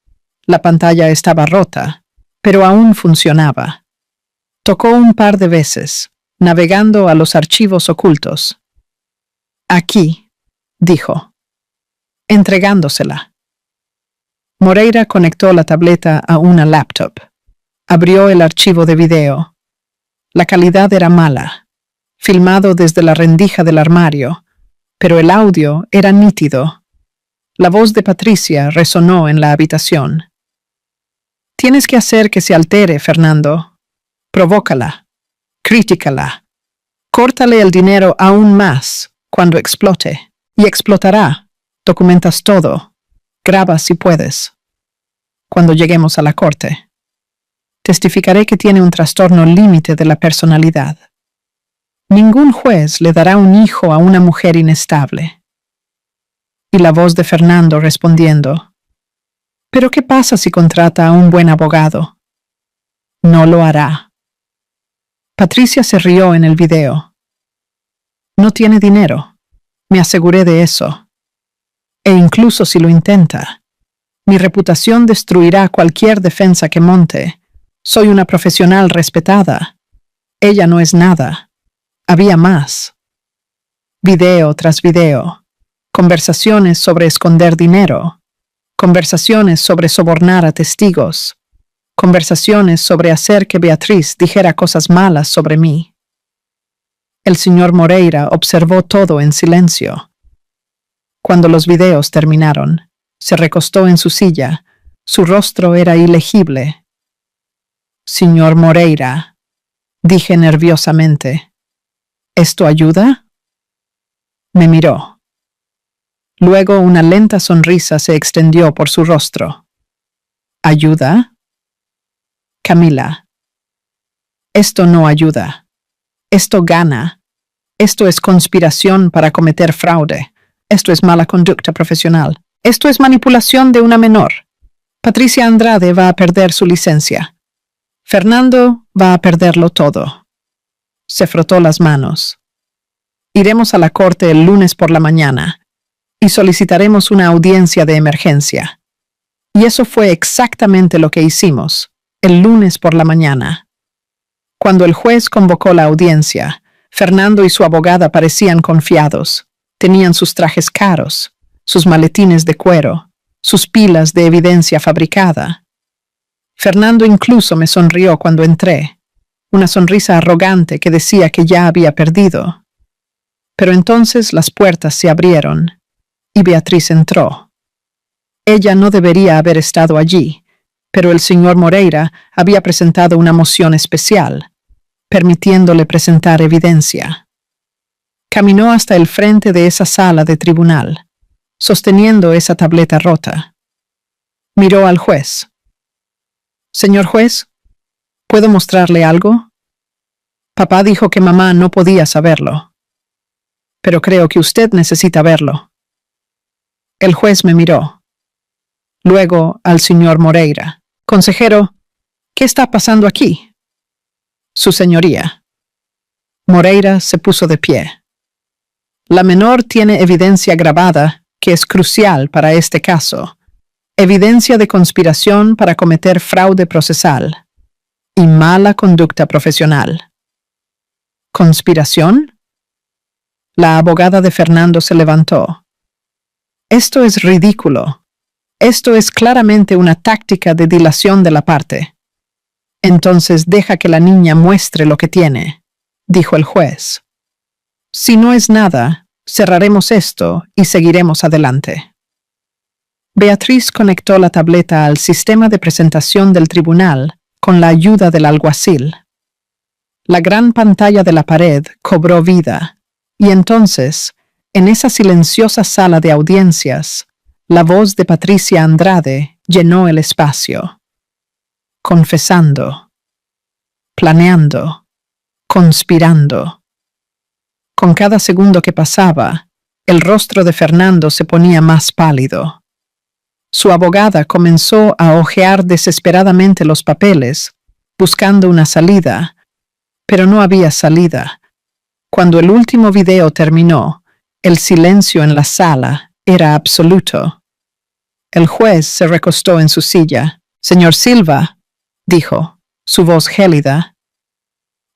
La pantalla estaba rota, pero aún funcionaba. Tocó un par de veces, navegando a los archivos ocultos. Aquí, dijo, entregándosela. Moreira conectó la tableta a una laptop. Abrió el archivo de video. La calidad era mala, filmado desde la rendija del armario, pero el audio era nítido. La voz de Patricia resonó en la habitación. Tienes que hacer que se altere, Fernando. Provócala. Críticala. Córtale el dinero aún más cuando explote. Y explotará. Documentas todo. Graba si puedes. Cuando lleguemos a la corte. Testificaré que tiene un trastorno límite de la personalidad. Ningún juez le dará un hijo a una mujer inestable. Y la voz de Fernando respondiendo. ¿Pero qué pasa si contrata a un buen abogado? No lo hará. Patricia se rió en el video. No tiene dinero. Me aseguré de eso. E incluso si lo intenta, mi reputación destruirá cualquier defensa que monte. Soy una profesional respetada. Ella no es nada. Había más. Video tras video. Conversaciones sobre esconder dinero. Conversaciones sobre sobornar a testigos. Conversaciones sobre hacer que Beatriz dijera cosas malas sobre mí. El señor Moreira observó todo en silencio. Cuando los videos terminaron, se recostó en su silla. Su rostro era ilegible. Señor Moreira, dije nerviosamente, ¿esto ayuda? Me miró. Luego una lenta sonrisa se extendió por su rostro. ¿Ayuda? Camila. Esto no ayuda. Esto gana. Esto es conspiración para cometer fraude. Esto es mala conducta profesional. Esto es manipulación de una menor. Patricia Andrade va a perder su licencia. Fernando va a perderlo todo. Se frotó las manos. Iremos a la corte el lunes por la mañana y solicitaremos una audiencia de emergencia. Y eso fue exactamente lo que hicimos, el lunes por la mañana. Cuando el juez convocó la audiencia, Fernando y su abogada parecían confiados. Tenían sus trajes caros, sus maletines de cuero, sus pilas de evidencia fabricada. Fernando incluso me sonrió cuando entré, una sonrisa arrogante que decía que ya había perdido. Pero entonces las puertas se abrieron y Beatriz entró. Ella no debería haber estado allí, pero el señor Moreira había presentado una moción especial, permitiéndole presentar evidencia. Caminó hasta el frente de esa sala de tribunal, sosteniendo esa tableta rota. Miró al juez. Señor juez, ¿puedo mostrarle algo? Papá dijo que mamá no podía saberlo, pero creo que usted necesita verlo. El juez me miró. Luego al señor Moreira. Consejero, ¿qué está pasando aquí? Su señoría. Moreira se puso de pie. La menor tiene evidencia grabada que es crucial para este caso. Evidencia de conspiración para cometer fraude procesal y mala conducta profesional. ¿Conspiración? La abogada de Fernando se levantó. Esto es ridículo. Esto es claramente una táctica de dilación de la parte. Entonces deja que la niña muestre lo que tiene, dijo el juez. Si no es nada, cerraremos esto y seguiremos adelante. Beatriz conectó la tableta al sistema de presentación del tribunal con la ayuda del alguacil. La gran pantalla de la pared cobró vida, y entonces, en esa silenciosa sala de audiencias, la voz de Patricia Andrade llenó el espacio. Confesando, planeando, conspirando. Con cada segundo que pasaba, el rostro de Fernando se ponía más pálido. Su abogada comenzó a hojear desesperadamente los papeles, buscando una salida, pero no había salida. Cuando el último video terminó, el silencio en la sala era absoluto. El juez se recostó en su silla. «Señor Silva», dijo, su voz gélida,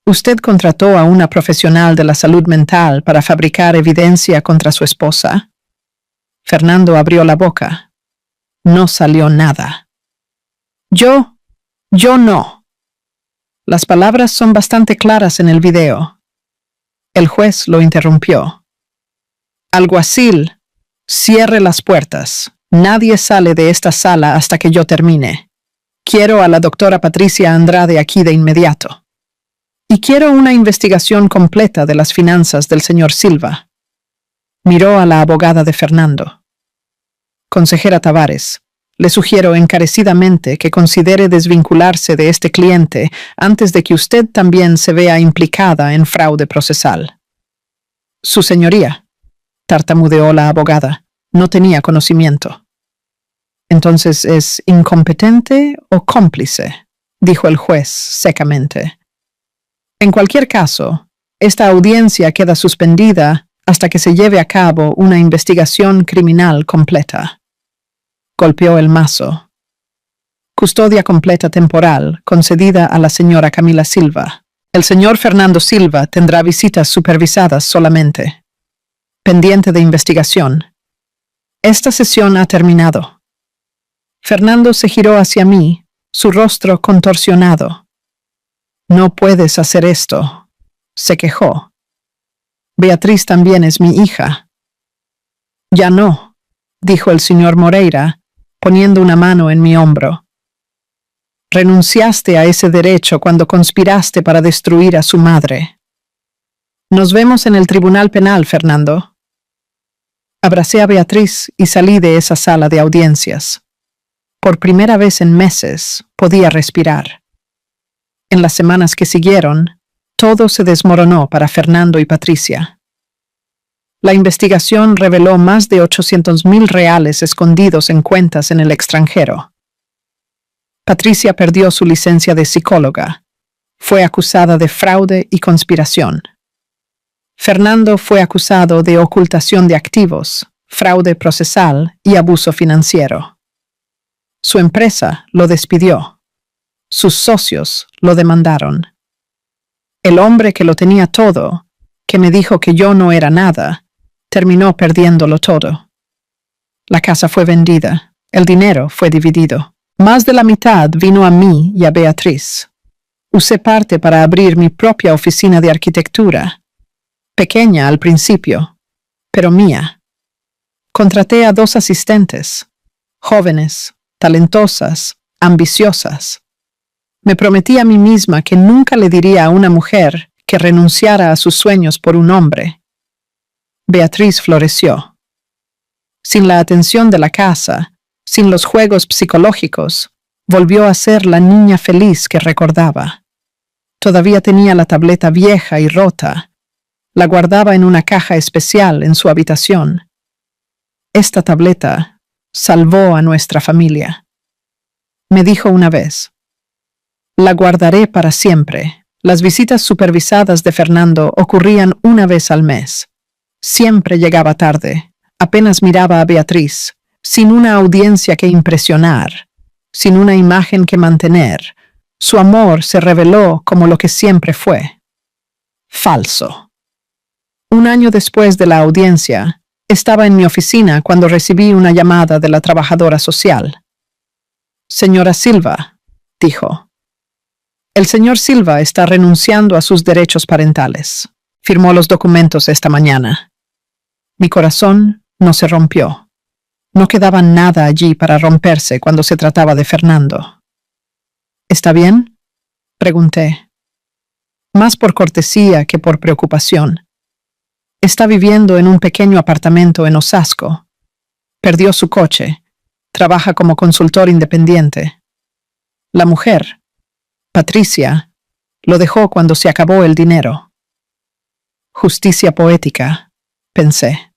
«¿usted contrató a una profesional de la salud mental para fabricar evidencia contra su esposa?» Fernando abrió la boca. No salió nada. Yo no. Las palabras son bastante claras en el video. El juez lo interrumpió. Alguacil, cierre las puertas. Nadie sale de esta sala hasta que yo termine. Quiero a la doctora Patricia Andrade aquí de inmediato. Y quiero una investigación completa de las finanzas del señor Silva. Miró a la abogada de Fernando. Consejera Tavares, le sugiero encarecidamente que considere desvincularse de este cliente antes de que usted también se vea implicada en fraude procesal. Su señoría, tartamudeó la abogada, no tenía conocimiento. Entonces, ¿es incompetente o cómplice?, dijo el juez secamente. En cualquier caso, esta audiencia queda suspendida hasta que se lleve a cabo una investigación criminal completa. Golpeó el mazo. Custodia completa temporal concedida a la señora Camila Silva. El señor Fernando Silva tendrá visitas supervisadas solamente. Pendiente de investigación. Esta sesión ha terminado. Fernando se giró hacia mí, su rostro contorsionado. No puedes hacer esto, se quejó. Beatriz también es mi hija. Ya no, dijo el señor Moreira, poniendo una mano en mi hombro. Renunciaste a ese derecho cuando conspiraste para destruir a su madre. Nos vemos en el tribunal penal, Fernando. Abracé a Beatriz y salí de esa sala de audiencias. Por primera vez en meses podía respirar. En las semanas que siguieron, todo se desmoronó para Fernando y Patricia. La investigación reveló más de 800,000 reales escondidos en cuentas en el extranjero. Patricia perdió su licencia de psicóloga. Fue acusada de fraude y conspiración. Fernando fue acusado de ocultación de activos, fraude procesal y abuso financiero. Su empresa lo despidió. Sus socios lo demandaron. El hombre que lo tenía todo, que me dijo que yo no era nada, terminó perdiéndolo todo. La casa fue vendida, el dinero fue dividido. Más de la mitad vino a mí y a Beatriz. Usé parte para abrir mi propia oficina de arquitectura. Pequeña al principio, pero mía. Contraté a 2 asistentes, jóvenes, talentosas, ambiciosas. Me prometí a mí misma que nunca le diría a una mujer que renunciara a sus sueños por un hombre. Beatriz floreció. Sin la atención de la casa, sin los juegos psicológicos, volvió a ser la niña feliz que recordaba. Todavía tenía la tableta vieja y rota. La guardaba en una caja especial en su habitación. Esta tableta salvó a nuestra familia. Me dijo una vez, «La guardaré para siempre, Las visitas supervisadas de Fernando ocurrían una vez al mes. Siempre llegaba tarde, apenas miraba a Beatriz, sin una audiencia que impresionar, sin una imagen que mantener. Su amor se reveló como lo que siempre fue: falso. Un año después de la audiencia, estaba en mi oficina cuando recibí una llamada de la trabajadora social. «Señora Silva», dijo. «El señor Silva está renunciando a sus derechos parentales. Firmó los documentos esta mañana». Mi corazón no se rompió. No quedaba nada allí para romperse cuando se trataba de Fernando. «¿Está bien?», pregunté. Más por cortesía que por preocupación. Está viviendo en un pequeño apartamento en Osasco. Perdió su coche. Trabaja como consultor independiente. La mujer, Patricia, lo dejó cuando se acabó el dinero. Justicia poética, pensé.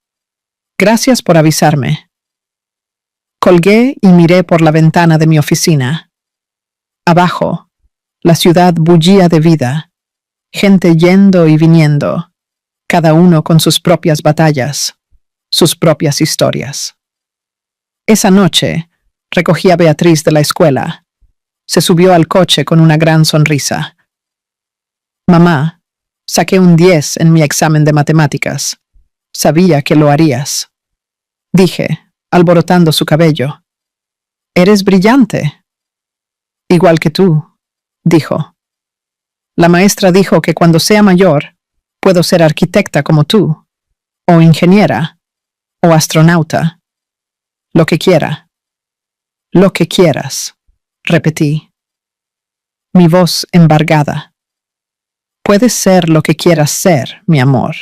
Gracias por avisarme. Colgué y miré por la ventana de mi oficina. Abajo, la ciudad bullía de vida, gente yendo y viniendo, cada uno con sus propias batallas, sus propias historias. Esa noche, recogí a Beatriz de la escuela. Se subió al coche con una gran sonrisa. «Mamá, saqué un 10 en mi examen de matemáticas. Sabía que lo harías», dije, alborotando su cabello. «Eres brillante». «Igual que tú», dijo. «La maestra dijo que cuando sea mayor, puedo ser arquitecta como tú, o ingeniera, o astronauta. Lo que quiera». «Lo que quieras», repetí. Mi voz embargada. «Puedes ser lo que quieras ser, mi amor,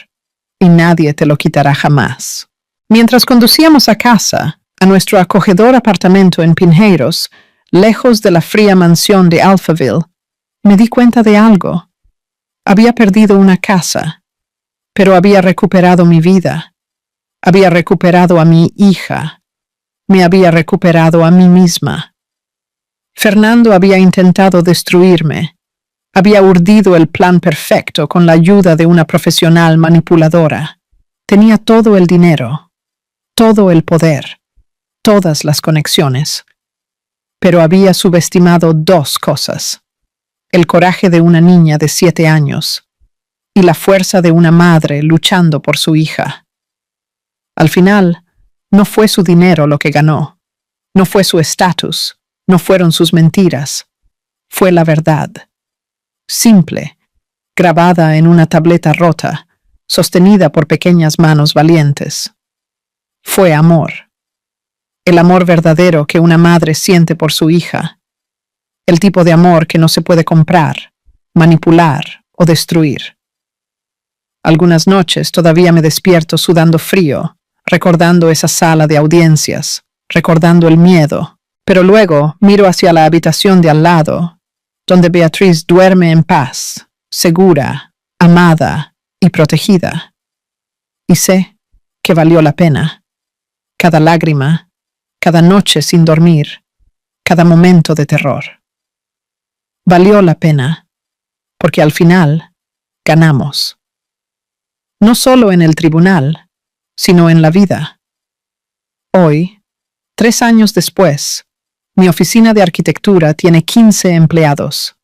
y nadie te lo quitará jamás». Mientras conducíamos a casa, a nuestro acogedor apartamento en Pinheiros, lejos de la fría mansión de Alphaville, me di cuenta de algo. Había perdido una casa, pero había recuperado mi vida. Había recuperado a mi hija. Me había recuperado a mí misma. Fernando había intentado destruirme. Había urdido el plan perfecto con la ayuda de una profesional manipuladora. Tenía todo el dinero, todo el poder, todas las conexiones. Pero había subestimado dos cosas: el coraje de una niña de 7 años y la fuerza de una madre luchando por su hija. Al final, no fue su dinero lo que ganó, no fue su estatus, no fueron sus mentiras, fue la verdad. Simple, grabada en una tableta rota, sostenida por pequeñas manos valientes. Fue amor. El amor verdadero que una madre siente por su hija. El tipo de amor que no se puede comprar, manipular o destruir. Algunas noches todavía me despierto sudando frío, recordando esa sala de audiencias, recordando el miedo, pero luego miro hacia la habitación de al lado, donde Beatriz duerme en paz, segura, amada y protegida. Y sé que valió la pena. Cada lágrima, cada noche sin dormir, cada momento de terror. Valió la pena, porque al final ganamos. No solo en el tribunal, sino en la vida. Hoy, 3 años después, mi oficina de arquitectura tiene 15 empleados.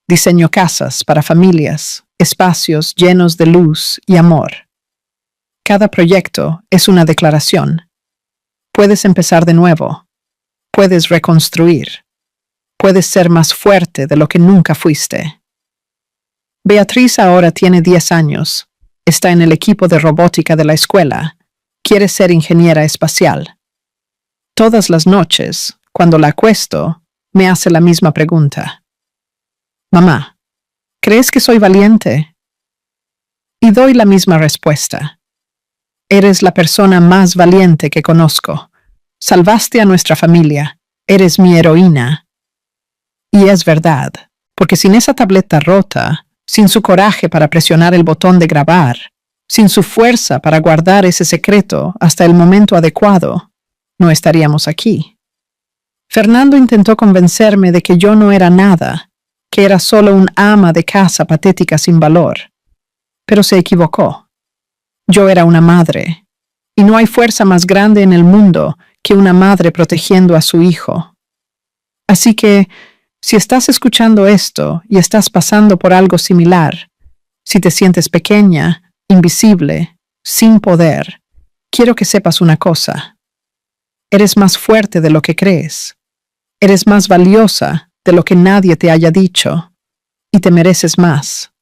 Diseño casas para familias, espacios llenos de luz y amor. Cada proyecto es una declaración. Puedes empezar de nuevo. Puedes reconstruir. Puedes ser más fuerte de lo que nunca fuiste. Beatriz ahora tiene 10 años. Está en el equipo de robótica de la escuela. Quiere ser ingeniera espacial. Todas las noches, cuando la acuesto, me hace la misma pregunta. «Mamá, ¿crees que soy valiente?» Y doy la misma respuesta. «Eres la persona más valiente que conozco. Salvaste a nuestra familia. Eres mi heroína». Y es verdad, porque sin esa tableta rota, sin su coraje para presionar el botón de grabar, sin su fuerza para guardar ese secreto hasta el momento adecuado, no estaríamos aquí. Fernando intentó convencerme de que yo no era nada, que era solo un ama de casa patética sin valor. Pero se equivocó. Yo era una madre, y no hay fuerza más grande en el mundo que una madre protegiendo a su hijo. Así que, si estás escuchando esto y estás pasando por algo similar, si te sientes pequeña, invisible, sin poder, quiero que sepas una cosa. Eres más fuerte de lo que crees. Eres más valiosa de lo que nadie te haya dicho, y te mereces más.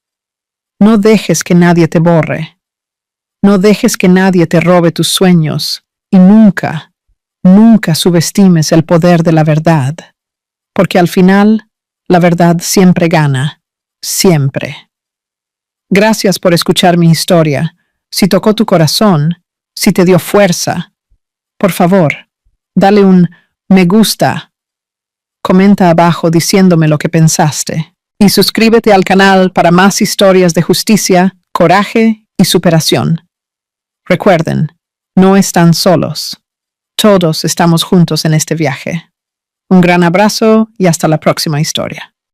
No dejes que nadie te borre. No dejes que nadie te robe tus sueños, y nunca, nunca subestimes el poder de la verdad, porque al final, la verdad siempre gana, siempre. Gracias por escuchar mi historia. Si tocó tu corazón, si te dio fuerza, por favor, dale un me gusta. Comenta abajo diciéndome lo que pensaste. Y suscríbete al canal para más historias de justicia, coraje y superación. Recuerden, no están solos. Todos estamos juntos en este viaje. Un gran abrazo y hasta la próxima historia.